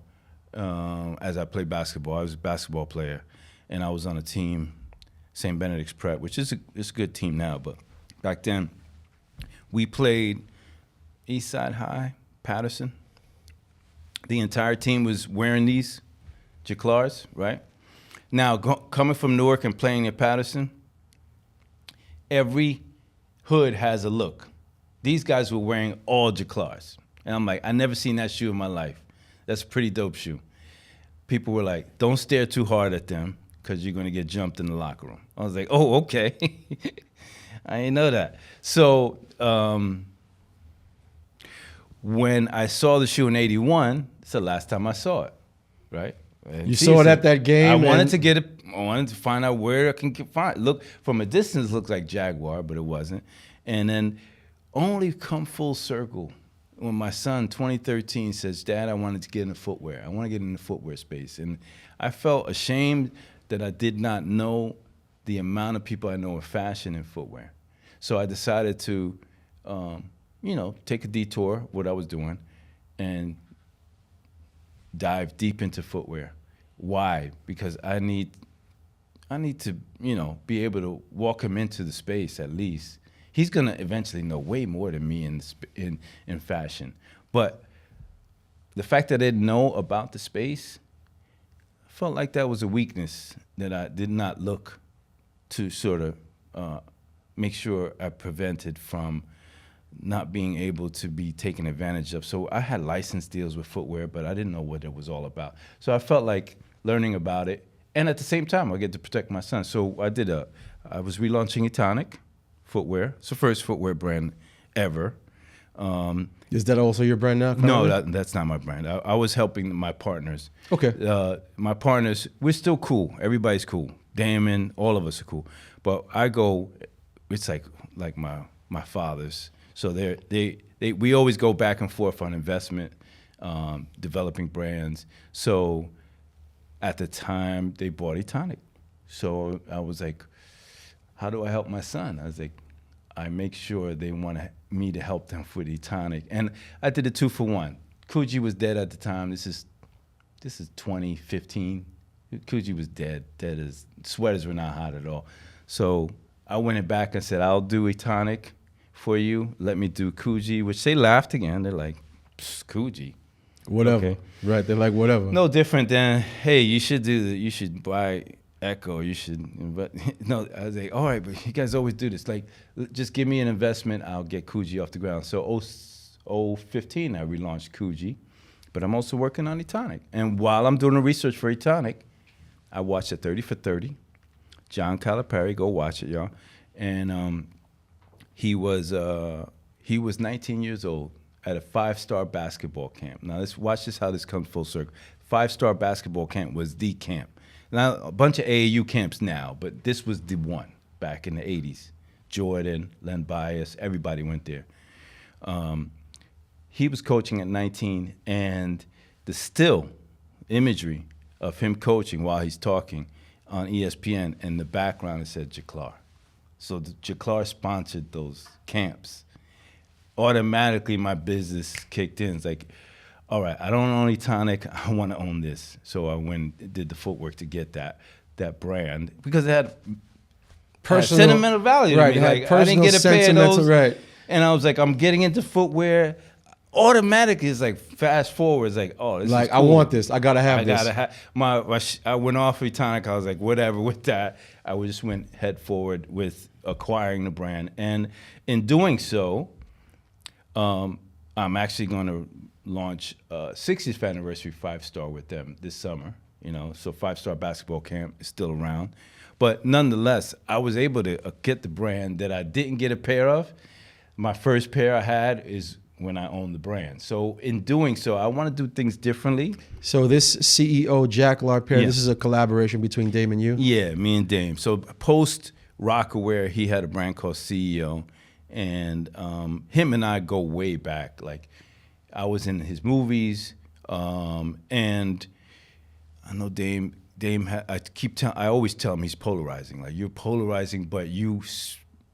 as I played basketball. I was a basketball player, and I was on a team, St. Benedict's Prep, which is a good team now, but back then we played Eastside High, Patterson. The entire team was wearing these JACLARs, right? Now, coming from Newark and playing at Patterson, every hood has a look. These guys were wearing all JACLARs. And I'm like, I never seen that shoe in my life. That's a pretty dope shoe. People were like, don't stare too hard at them because you're going to get jumped in the locker room. I was like, oh, okay. I didn't know that. So when I saw the shoe in 81, it's the last time I saw it, right? You saw it at that game? I wanted to get it. I wanted to find out where I can find it. Look, from a distance, it looked like Jaguar, but it wasn't. And then only come full circle when my son, 2013, says, Dad, I wanted to get into footwear. I want to get in the footwear space. And I felt ashamed that I did not know the amount of people I know in fashion and footwear. So I decided to, take a detour, what I was doing, and dive deep into footwear. Why? Because I need to, be able to walk him into the space at least. He's gonna eventually know way more than me in fashion. But the fact that I didn't know about the space, I felt like that was a weakness that I did not look to sort of make sure I prevented from not being able to be taken advantage of. So I had license deals with footwear, but I didn't know what it was all about. So I felt like learning about it, and at the same time, I get to protect my son. So I was relaunching Etonic footwear. It's the first footwear brand ever. Is that also your brand now? No, that's not my brand. I was helping my partners. Okay. My partners, we're still cool. Everybody's cool. Damon, all of us are cool. But it's like my fathers. So we always go back and forth on investment, developing brands. So at the time, they bought Etonic. So I was like, how do I help my son? I was like, I make sure they want me to help them with Etonic. And I did a 2-for-1. COOGI was dead at the time. This is 2015. COOGI was dead as sweaters were not hot at all. So I went back and said, I'll do Etonic for you. Let me do COOGI, which they laughed again. They're like, COOGI. Whatever. Okay. Right. They're like, whatever. No different than, hey, you should buy Echo. You should, but no, I was like, all right, but you guys always do this. Like, just give me an investment, I'll get COOGI off the ground. So 2015, I relaunched COOGI, but I'm also working on Etonic. And while I'm doing the research for Etonic, I watched a 30 for 30. John Calipari, go watch it, y'all. And he was 19 years old at a 5-star basketball camp. Now, watch this, how this comes full circle. 5-star basketball camp was the camp. Now, a bunch of AAU camps now, but this was the one back in the 80s. Jordan, Len Bias, everybody went there. He was coaching at 19, and the still imagery of him coaching while he's talking on ESPN, in the background it said JACLAR. So the JACLAR sponsored those camps. Automatically, my business kicked in. It's like, all right, I don't own Etonic, I want to own this. So I went and did the footwork to get that brand, because it had personal, sentimental value to me. Like, I didn't get a pair of those. Right. And I was like, I'm getting into footwear. Automatically, it's like fast forward. It's like, oh, this is cool. I want this. I gotta have this. I went off Etonic. I was like, whatever with that. I just went head forward with acquiring the brand, and in doing so, I'm actually going to launch 60th anniversary 5-star with them this summer. So 5-star basketball camp is still around, but nonetheless, I was able to get the brand that I didn't get a pair of. My first pair I had is when I own the brand. So in doing so, I want to do things differently. So this CEO JACLAR pair, Yeah. this is a collaboration between Dame and you? Yeah, me and Dame. So post Rockaware, he had a brand called CEO, and him and I go way back. Like, I was in his movies, and I know Dame. I always tell him he's polarizing. Like, you're polarizing, but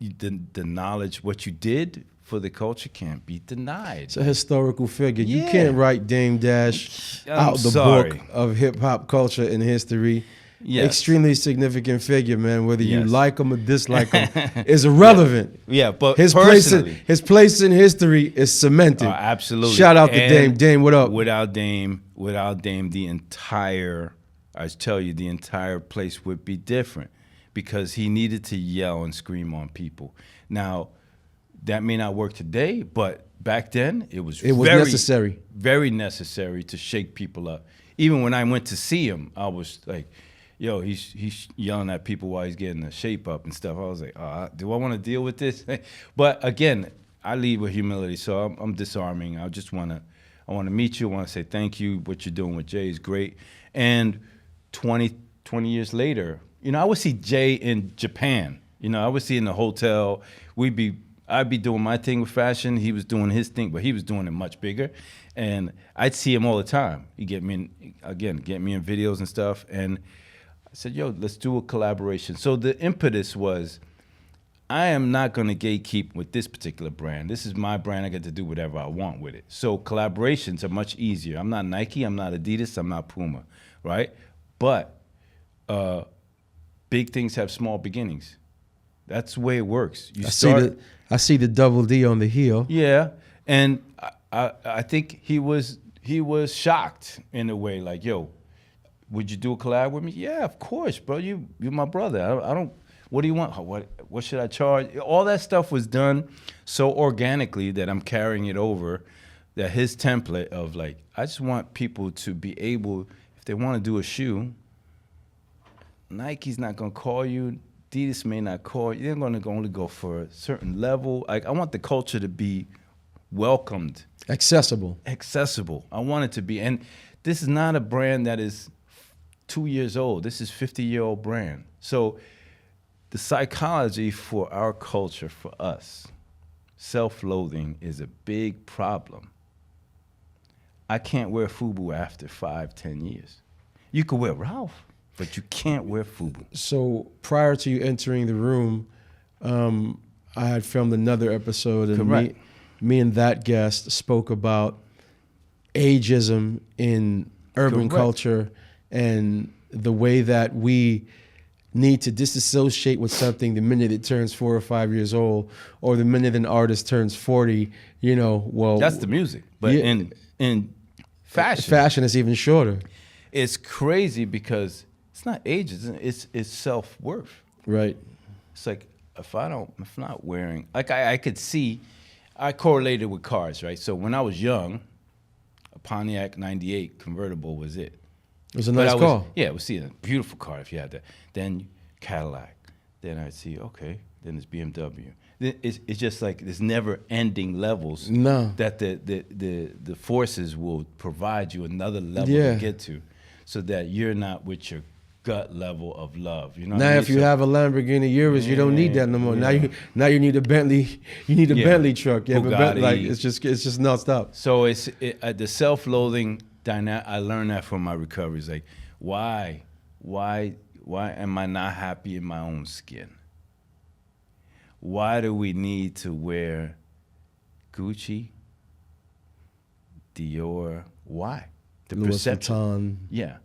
the knowledge, what you did for the culture can't be denied. It's a historical figure. You Yeah. can't write Dame Dash out the book of hip hop culture and history. Yes. Extremely significant figure, man. Whether you Yes. like him or dislike him is irrelevant. Yeah, but His place in history is cemented. Absolutely. Shout out to And Dame. Dame, what up? Without Dame, the entire place would be different, because he needed to yell and scream on people. Now, that may not work today, but back then it was necessary. Very necessary to shake people up. Even when I went to see him, I was like, yo, he's yelling at people while he's getting the shape up and stuff. I was like, do I want to deal with this? But again, I lead with humility, so I'm disarming. I want to meet you. I want to say thank you. What you're doing with Jay is great. And 20 years later, I would see Jay in Japan. I would see in the hotel. I'd be doing my thing with fashion. He was doing his thing, but he was doing it much bigger. And I'd see him all the time. He'd get me in videos and stuff. And I said, yo, let's do a collaboration. So the impetus was, I am not going to gatekeep with this particular brand. This is my brand. I get to do whatever I want with it. So collaborations are much easier. I'm not Nike. I'm not Adidas. I'm not Puma, right? But big things have small beginnings. That's the way it works. I see the double D on the heel. Yeah, and I think he was shocked in a way, like, yo, would you do a collab with me? Yeah, of course, bro. You're my brother. I don't. What do you want? What should I charge? All that stuff was done so organically that I'm carrying it over. That his template of, like, I just want people to be able, if they want to do a shoe, Nike's not gonna call you. Adidas may not call you. They're going to only go for a certain level. Like, I want the culture to be welcomed. Accessible. I want it to be. And this is not a brand that is 2 years old. This is a 50-year-old brand. So the psychology for our culture, for us, self-loathing is a big problem. I can't wear FUBU after 5, 10 years. You could wear Ralph, but you can't wear FUBU. So prior to you entering the room, I had filmed another episode, and me and that guest spoke about ageism in urban culture and the way that we need to disassociate with something the minute it turns 4 or 5 years old, or the minute an artist turns 40. That's the music, but in fashion is even shorter. It's crazy because it's not ageism, it's self-worth. Right. It's like, if not wearing, like, I could see, I correlated with cars, right? So when I was young, a Pontiac 98 convertible was it. It was a nice car. Yeah, it was a beautiful car if you had that. Then Cadillac. Then I'd see, okay, then it's BMW. It's just like this never-ending levels. No. That the forces will provide you another level to get to, so that you're not with your gut level of love. You know. Now, if you have a Lamborghini Urus, you don't need that no more. Yeah. Now you need a Bentley. You need a Bentley truck. You have a Bentley, like, it's just nonstop. So the self-loathing dynamic. I learned that from my recovery. It's like, why am I not happy in my own skin? Why do we need to wear Gucci, Dior? Why? The Louis perception. Vuitton. Yeah.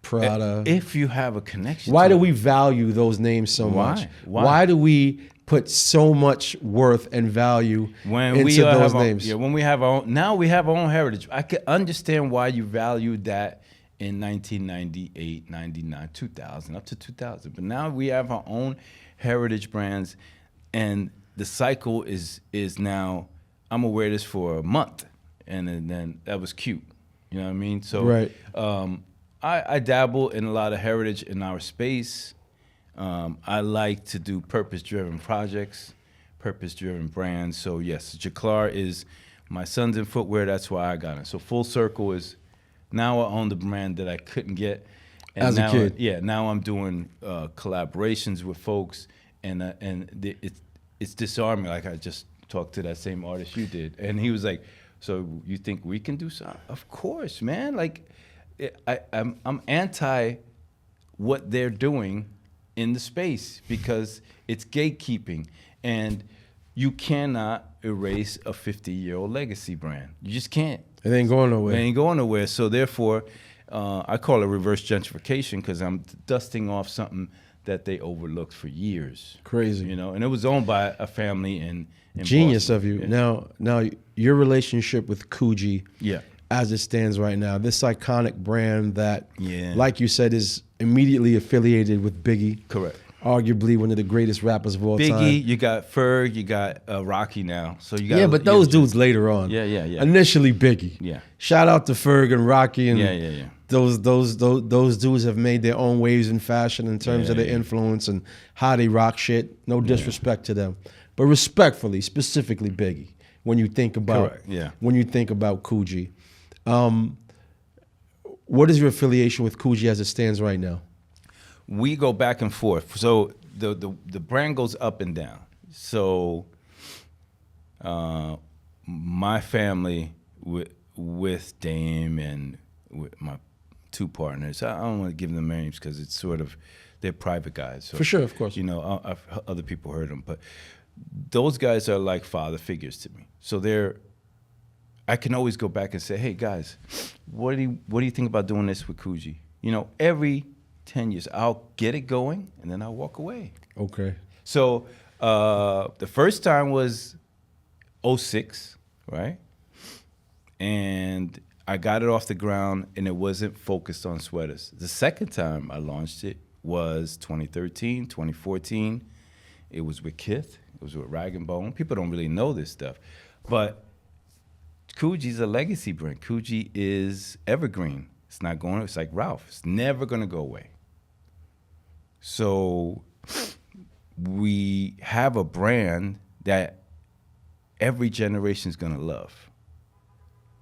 Prada. If you have a connection. Why do we value those names so much? Why do we put so much worth and value into those names? When we have our own, now we have our own heritage. I can understand why you valued that in 1998, 99, 2000, up to 2000. But now we have our own heritage brands, and the cycle is now, I'm gonna wear this for a month, and then that was cute. You know what I mean? So right. I dabble in a lot of heritage in our space. I like to do purpose-driven projects, purpose-driven brand. So yes, JACLAR is my son's in footwear. That's why I got it. So full circle is now I own the brand that I couldn't get. And As a now, kid. yeah. Now I'm doing collaborations with folks, and it's disarming. Like I just talked to that same artist you did, and he was like, "So you think we can do something?" Of course, man. Like I'm anti what they're doing in the space because it's gatekeeping, and you cannot erase a 50-year-old legacy brand. You just can't. It ain't going It nowhere. ain't going nowhere. So therefore, I call it reverse gentrification because I'm dusting off something that they overlooked for years. Crazy. You know, and it was owned by a family in Genius Boston. of you. Yeah. Now your relationship with COOGI, Yeah. as it stands right now, this iconic brand that, Yeah. like you said, is immediately affiliated with Biggie. Correct. Arguably one of the greatest rappers of all time. Biggie, you got Ferg, you got Rocky now. So you got Yeah, but those dudes later on. Yeah, yeah, yeah. Initially Biggie. Yeah. Shout out to Ferg and Rocky and Yeah. those dudes have made their own waves in fashion in terms of their influence and how they rock shit. No disrespect to them. But respectfully, specifically Biggie, when you think about Correct, yeah. when you think about COOGI. What is your affiliation with COOGI as it stands right now? We go back and forth. So the brand goes up and down. So my family with Dame and with my two partners, I don't want to give them names because it's sort of, they're private guys. So, For sure, of course. You know, other people heard them, but those guys are like father figures to me. So I can always go back and say, hey guys, what do you think about doing this with COOGI? You know, every 10 years, I'll get it going and then I'll walk away. Okay. So the first time was 06, right? And I got it off the ground and it wasn't focused on sweaters. The second time I launched it was 2013, 2014. It was with Kith. It was with Rag & Bone. People don't really know this stuff. But COOGI's a legacy brand. COOGI is evergreen. It's not going, it's like Ralph. It's never going to go away. So we have a brand that every generation is going to love.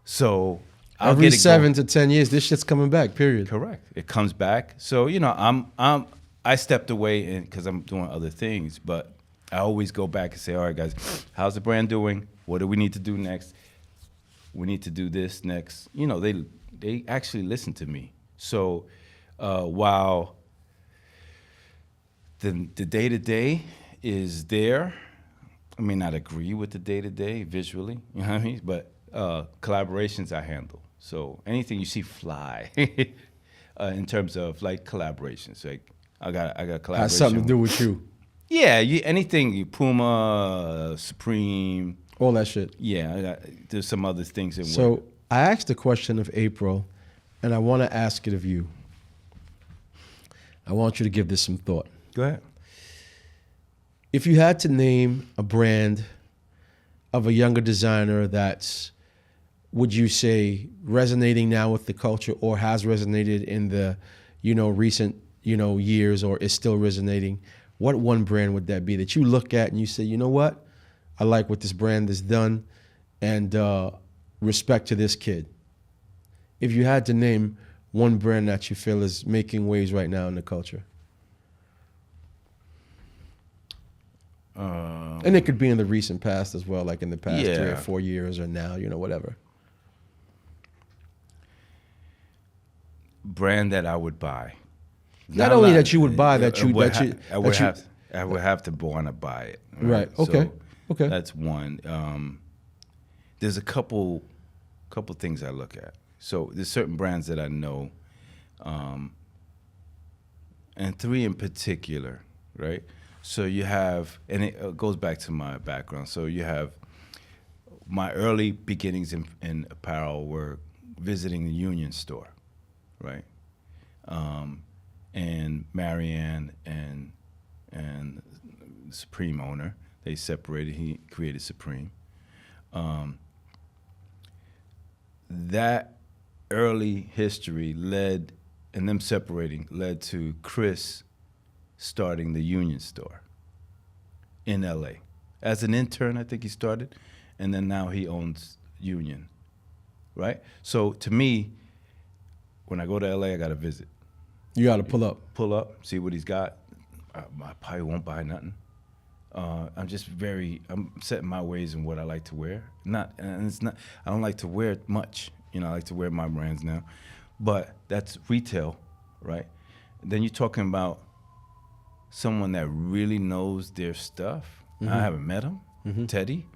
So I'll Every get it 7 going. to 10 years, this shit's coming back, period. Correct. It comes back. So, you know, I stepped away because I'm doing other things, but I always go back and say, all right, guys, how's the brand doing? What do we need to do next? We need to do this next. You know, they actually listen to me. So while the day-to-day is there, I may not agree with the day-to-day visually, you know what I mean? But collaborations I handle. So anything you see fly in terms of like collaborations, like I got collaboration. Has something to do with you. Yeah, anything, Puma, Supreme. All that shit. Yeah, there's some other things in So I asked the question of April, and I want to ask it of you. I want you to give this some thought. Go ahead. If you had to name a brand of a younger designer that's, would you say, resonating now with the culture or has resonated in the, recent, years or is still resonating, what one brand would that be that you look at and you say, you know what? I like what this brand has done, and respect to this kid. If you had to name one brand that you feel is making waves right now in the culture. And it could be in the recent past as well, like in the past 3 or 4 years or now, whatever. Brand that I would buy. Not only that you would buy, that you... I would have to want to buy it. Right, okay. Okay. That's one. There's a couple things I look at. So there's certain brands that I know, and 3 in particular, right? So you have, and it goes back to my background. So you have my early beginnings in apparel were visiting the Union store, right? And Marianne and Supreme owner. They separated. He created Supreme. That early history and them separating led to Chris starting the Union store in LA as an intern. I think he started, and then now he owns Union, right? So to me, when I go to LA, I got to visit. You got to pull up. Pull up, see what he's got. I probably won't buy nothing. I'm setting my ways in what I like to wear. I don't like to wear much. I like to wear my brands now. But that's retail, right? Then you're talking about someone that really knows their stuff. Mm-hmm. I haven't met him. Mm-hmm. Teddy.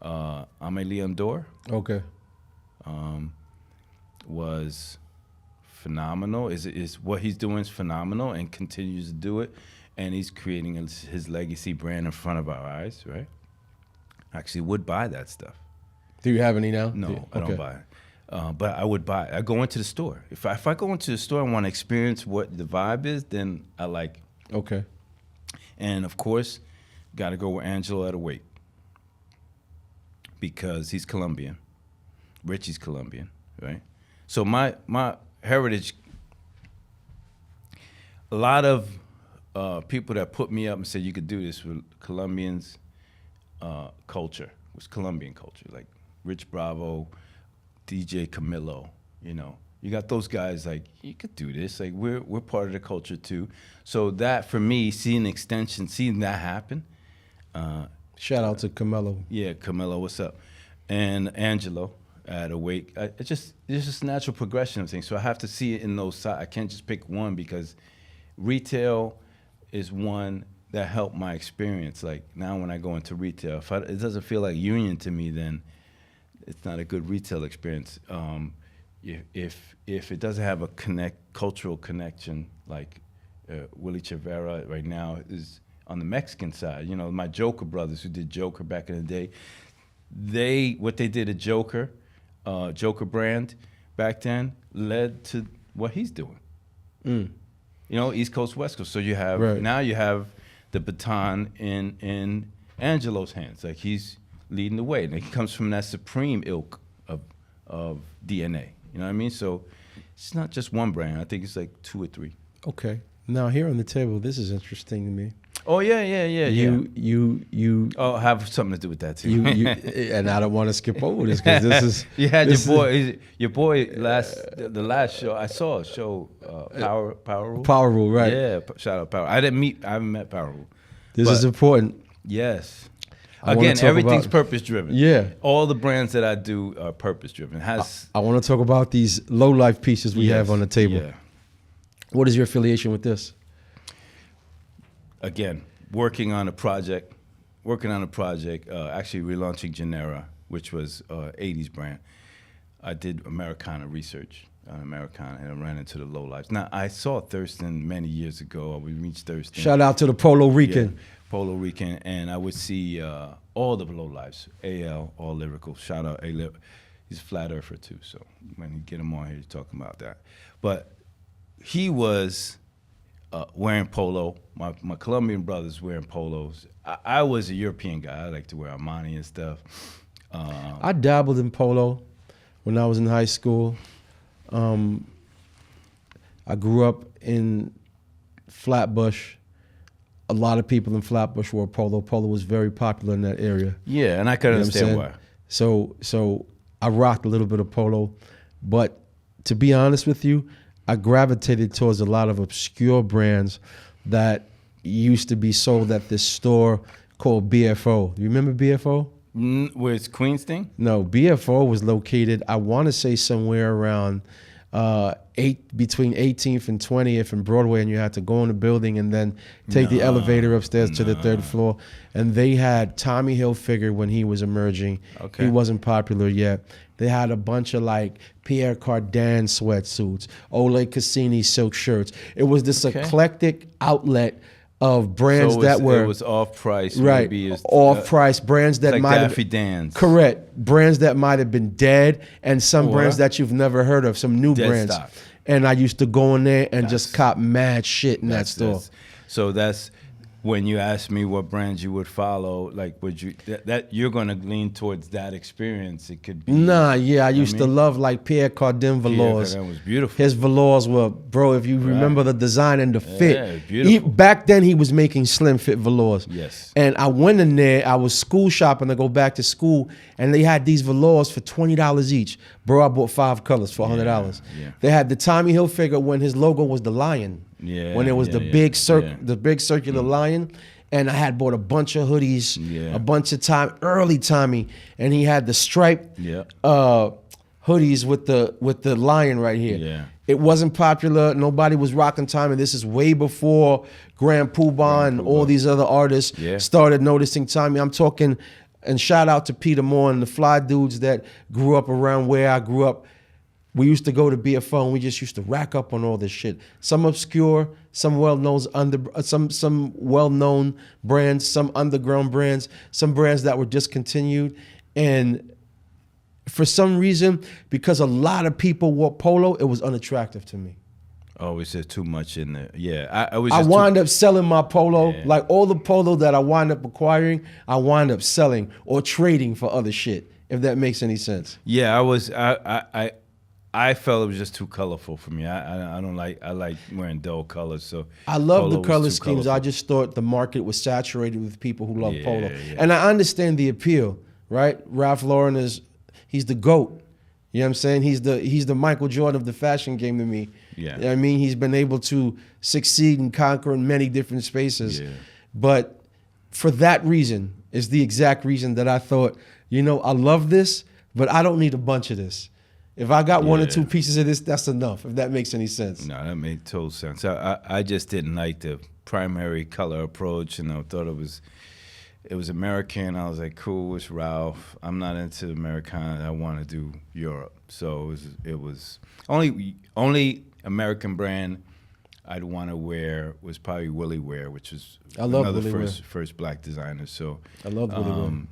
Amélie Andor. Okay. Was phenomenal. Is what he's doing is phenomenal and continues to do it. And he's creating his legacy brand in front of our eyes, right? I actually would buy that stuff. Do you have any now? No, I don't buy it. But I would buy it. I go into the store. If I go into the store and want to experience what the vibe is, then I like it. Okay. And, of course, got to go with Angelo at a wake because he's Colombian. Richie's Colombian, right? So my heritage, a lot of people that put me up and said you could do this with Colombians' culture. It was Colombian culture, like Rich Bravo, DJ Camilo. You got those guys like you could do this. Like we're part of the culture too. So that for me, seeing that happen. Shout out to Camilo. Yeah, Camilo, what's up? And Angelo at Awake. It's just natural progression of things. So I have to see it in those sides. I can't just pick one because retail is one that helped my experience. Like now when I go into retail, it doesn't feel like Union to me, then it's not a good retail experience. If it doesn't have a cultural connection, like Willie Chavera right now is on the Mexican side. My Joker brothers who did Joker back in the day, what they did at Joker brand back then led to what he's doing. Mm. East Coast, West Coast. So you have now you have the baton in Angelo's hands. Like he's leading the way. And he comes from that supreme ilk of DNA. You know what I mean? So it's not just one brand. I think it's like 2 or 3. Okay. Now here on the table, this is interesting to me. Oh yeah. You. Oh, I have something to do with that too. And I don't want to skip over this because this is. You had your boy the last show I saw Power Rule. Power Rule, right? Yeah, shout out Power. I haven't met Power Rule. This is important. Yes. Again, everything's purpose driven. Yeah. All the brands that I do are purpose driven. I want to talk about these low life pieces we have on the table. Yeah. What is your affiliation with this? Again, working on a project, actually relaunching Genera, which was 80s brand. I did Americana research on Americana and I ran into the low lives. Now, I saw Thurston many years ago. We reached Thurston. Shout out to the Puerto Rican. Yeah, Puerto Rican, and I would see all the low lives. AL, all lyrical. Shout out A. He's a flat earther too, so when you get him on here, he's talking about that. But he was wearing polo. My Colombian brothers wearing polos. I was a European guy. I like to wear Armani and stuff. I dabbled in polo when I was in high school. I grew up in Flatbush. A lot of people in Flatbush wore polo. Polo was very popular in that area. Yeah, and I could understand why. So I rocked a little bit of polo, but to be honest with you, I gravitated towards a lot of obscure brands that used to be sold at this store called BFO. You remember BFO? Where it's Queen's thing? No, BFO was located, I want to say somewhere around between 18th and 20th and Broadway, and you had to go in the building and then take the elevator upstairs to the 3rd floor. And they had Tommy Hilfiger when he was emerging. Okay. He wasn't popular yet. They had a bunch of like Pierre Cardin sweatsuits, Ole Cassini silk shirts. It was this eclectic outlet of brands that were it was off price, right? Off price brands that like might Daffy Dan's. Correct, brands that might have been dead, and some brands that you've never heard of, some new brands. Stock. And I used to go in there and just cop mad shit in that store. So that's when you ask me what brands you would follow, like would you that you're gonna lean towards that experience? It could be. Nah, yeah, I used to love like Pierre Cardin velours. That was beautiful. His velours were, bro. If you remember the design and the fit, beautiful. Back then he was making slim fit velours. Yes. And I went in there. I was school shopping to go back to school, and they had these velours for $20 each. Bro, I bought 5 colors for $100. Yeah. They had the Tommy Hilfiger when his logo was the lion. Yeah. When it was the big circular lion. And I had bought a bunch of hoodies, a bunch of early Tommy, and he had the striped hoodies with the lion right here. Yeah. It wasn't popular. Nobody was rocking Tommy. This is way before Grand Poobah and all these other artists started noticing Tommy. I'm talking, and shout out to Peter Moore and the fly dudes that grew up around where I grew up. We used to go to BFO and we just used to rack up on all this shit. Some obscure, some well-known some well-known brands, some underground brands, some brands that were discontinued. And for some reason, because a lot of people wore polo, it was unattractive to me. Oh, is there too much in there? Yeah, I wound up selling my polo. Like all the polo that I wound up acquiring, I wound up selling or trading for other shit, if that makes any sense. Yeah, I felt it was just too colorful for me. I don't like. I like wearing dull colors. So I love the color schemes. Colorful. I just thought the market was saturated with people who love polo, and I understand the appeal. Right, Ralph Lauren he's the GOAT. You know what I'm saying? He's the Michael Jordan of the fashion game to me. Yeah, you know what I mean, he's been able to succeed and conquer in many different spaces. Yeah. But for that reason is the exact reason that I thought, you know, I love this, but I don't need a bunch of this. If I got 1 or 2 pieces of this, that's enough, if that makes any sense. No, that made total sense. I just didn't like the primary color approach, and I thought it was American. I was like, cool, it's Ralph. I'm not into Americana. I want to do Europe. So it was only American brand I'd want to wear was probably Willie Wear, which was another first black designer. So I love Willie Wear.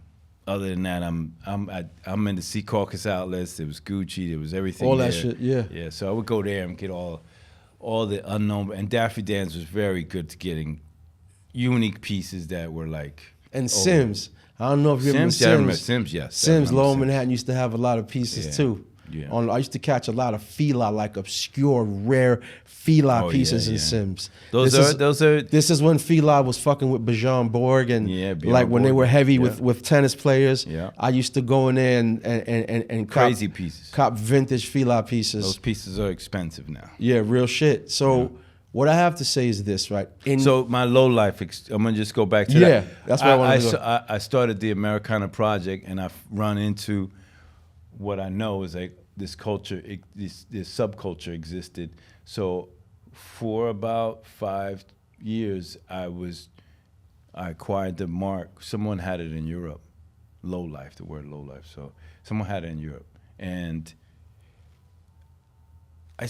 Other than that, I'm in the Sea Caucus outlets. There was Gucci. There was everything. All there. that shit, yeah. Yeah, so I would go there and get all the unknown. And Daffy Dan's was very good to getting unique pieces that were like. And Sims. I don't know if you remember Sims. Yeah, I remember Sims, yes. Sims, Lower Manhattan used to have a lot of pieces too. Yeah. I used to catch a lot of Fila, like obscure, rare Fila pieces in Sims. This is when Fila was fucking with Bjorn Borg and like when they were heavy with tennis players. Yeah. I used to go in there and crazy pieces. Cop vintage Fila pieces. Those pieces are expensive now. Yeah, real shit. So what I have to say is this, right? So my low life, I'm gonna just go back to that. Yeah, that's what I want to go. I started the Americana Project, and I've run into what I know is like this culture, this subculture existed. So for about 5 years, I acquired the mark. Someone had it in Europe, low life, the word low life. So someone had it in Europe, and I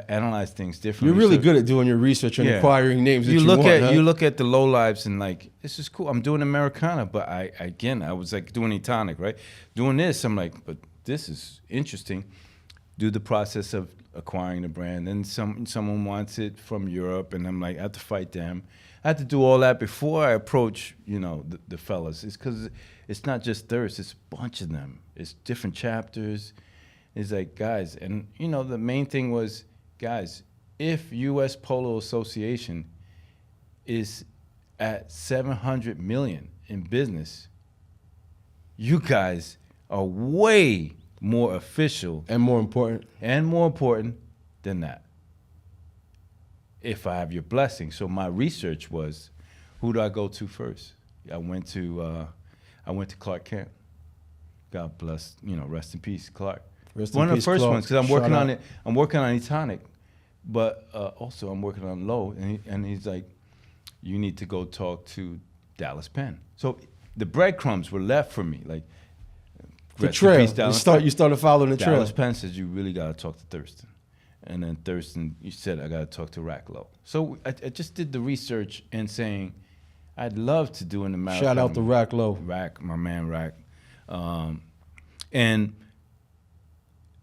analyze things differently. You're really good at doing your research and acquiring names that you want. You look at the low lives and like, this is cool. I'm doing Americana, but I was like doing Etonic, right? Doing this, I'm like, but this is interesting. Do the process of acquiring the brand. Then someone wants it from Europe, and I'm like, I have to fight them. I had to do all that before I approach, the fellas. It's because it's not just thirst. It's a bunch of them. It's different chapters. It's like, guys, and the main thing was, guys, if U.S. Polo Association is at 700 million in business, you guys are way more official and more important than that. If I have your blessing. So my research was, who do I go to first? I went to Clark Kent. God bless, rest in peace, Clark. One of the first ones, because I'm working on it. I'm working on Etonic, but also I'm working on Low, and he's like, you need to go talk to Dallas Penn. So the breadcrumbs were left for me, like the trail. You started following the trail. Dallas Penn says you really got to talk to Thurston, and then Thurston, you said I got to talk to Rack Low. So I just did the research and saying I'd love to do an American. Shout out to Rack Low. Rack, my man Rack, and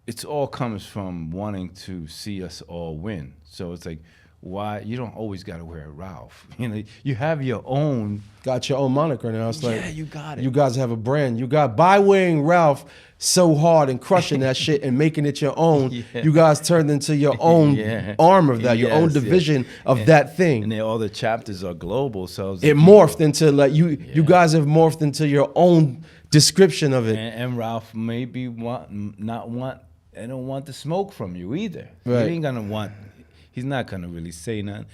it's all comes from wanting to see us all win. So it's like, why you don't always got to wear a Ralph. You know, you have your own. Got your own moniker now. It's like, Yeah, you got it. You guys have a brand. You got, by wearing Ralph so hard and crushing that shit and making it your own, you guys turned into your own arm of that, your own division of that thing. And then all the chapters are global, so it morphed into like you guys have morphed into your own description of it. And Ralph maybe not want. They don't want the smoke from you either. Right. He ain't gonna want. He's not gonna really say nothing.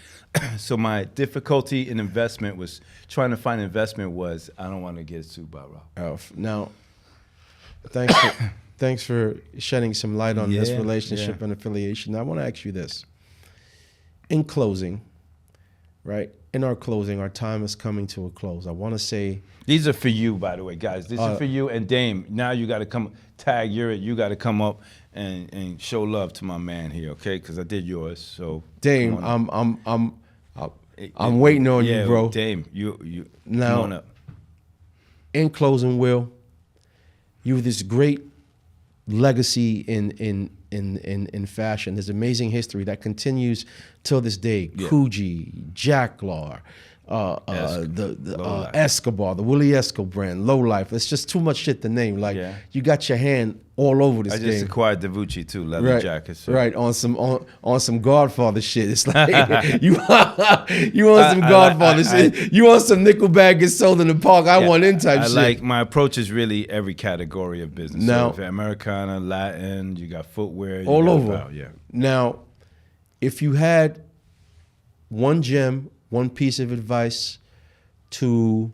So my difficulty in investment was trying to find investment was I don't want to get sued by Ralph. Now, thanks for shedding some light on this relationship and affiliation. Now, I want to ask you this. In closing, right? In our closing, our time is coming to a close. I want to say these are for you, by the way, guys. This is for you and Dame. Now you got to come tag you got to come up and show love to my man here, okay? Because I did yours. So Dame, I'm waiting on you, bro. Dame, you now, come on up. In closing, Will, you have this great legacy in fashion. There's amazing history that continues till this day. COOGI, JACLAR, Escobar, the WiLLIE ESCO brand, Low Life. It's just too much shit to name. Like you got your hand all over this. I just acquired DAVOUCCI too, leather jackets. So. Right, on some Godfather shit. It's like you want some Godfather shit. You want some Nickelback get sold in the park. I want in type shit. Like my approach is really every category of business. Now, so Americana, Latin, you got footwear, all over. Apparel, Now, if you had one gem, one piece of advice to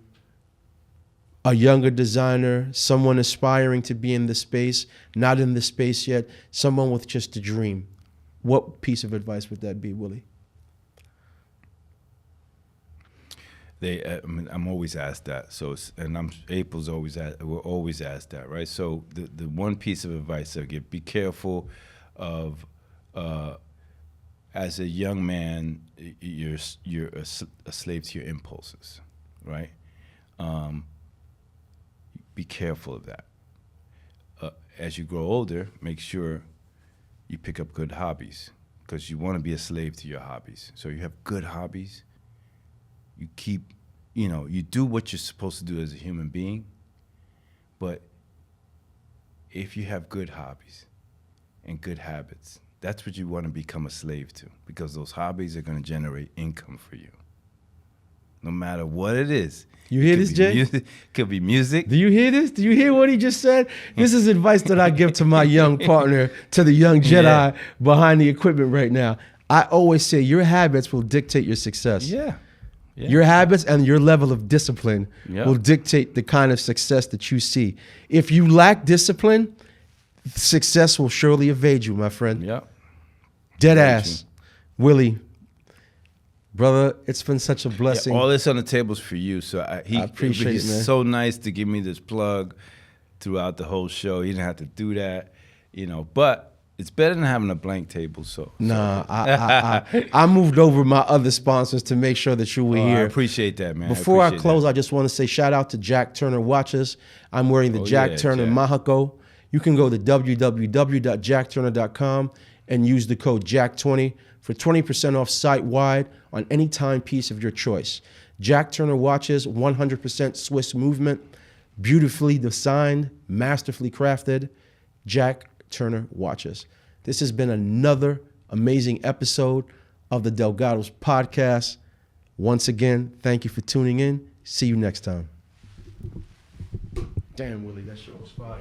a younger designer, someone aspiring to be in the space, not in the space yet, someone with just a dream, what piece of advice would that be, Willie? I'm always asked that. So, April's always asked. We're always asked that, right? So, the one piece of advice I give: be careful of, as a young man, you're a slave to your impulses, right? Be careful of that. As you grow older, make sure you pick up good hobbies, because you want to be a slave to your hobbies. So you have good hobbies. You keep, you do what you're supposed to do as a human being, but if you have good hobbies and good habits, that's what you want to become a slave to, because those hobbies are going to generate income for you, no matter what it is. You hear this, Jay? Could be music. Do you hear this? Do you hear what he just said? This is advice that I give to my young partner, to the young Jedi behind the equipment right now. I always say your habits will dictate your success. Yeah. Your habits and your level of discipline will dictate the kind of success that you see. If you lack discipline, success will surely evade you, my friend. Yeah. Dead ass. Willie, brother, it's been such a blessing. All this on the table's for you. So I appreciate it, man. He's so nice to give me this plug throughout the whole show. He didn't have to do that, but it's better than having a blank table. So nah, I moved over my other sponsors to make sure that you were here. I appreciate that, man. Before I close, I just want to say shout out to Jack Turner watches. I'm wearing the Jack Turner Mahako. You can go to www.jackturner.com and use the code JACK20 for 20% off site-wide on any timepiece of your choice. Jack Turner watches, 100% Swiss movement, beautifully designed, masterfully crafted. Jack Turner watches. This has been another amazing episode of the Delgados podcast. Once again, thank you for tuning in. See you next time. Damn, Willie, that shit was fire.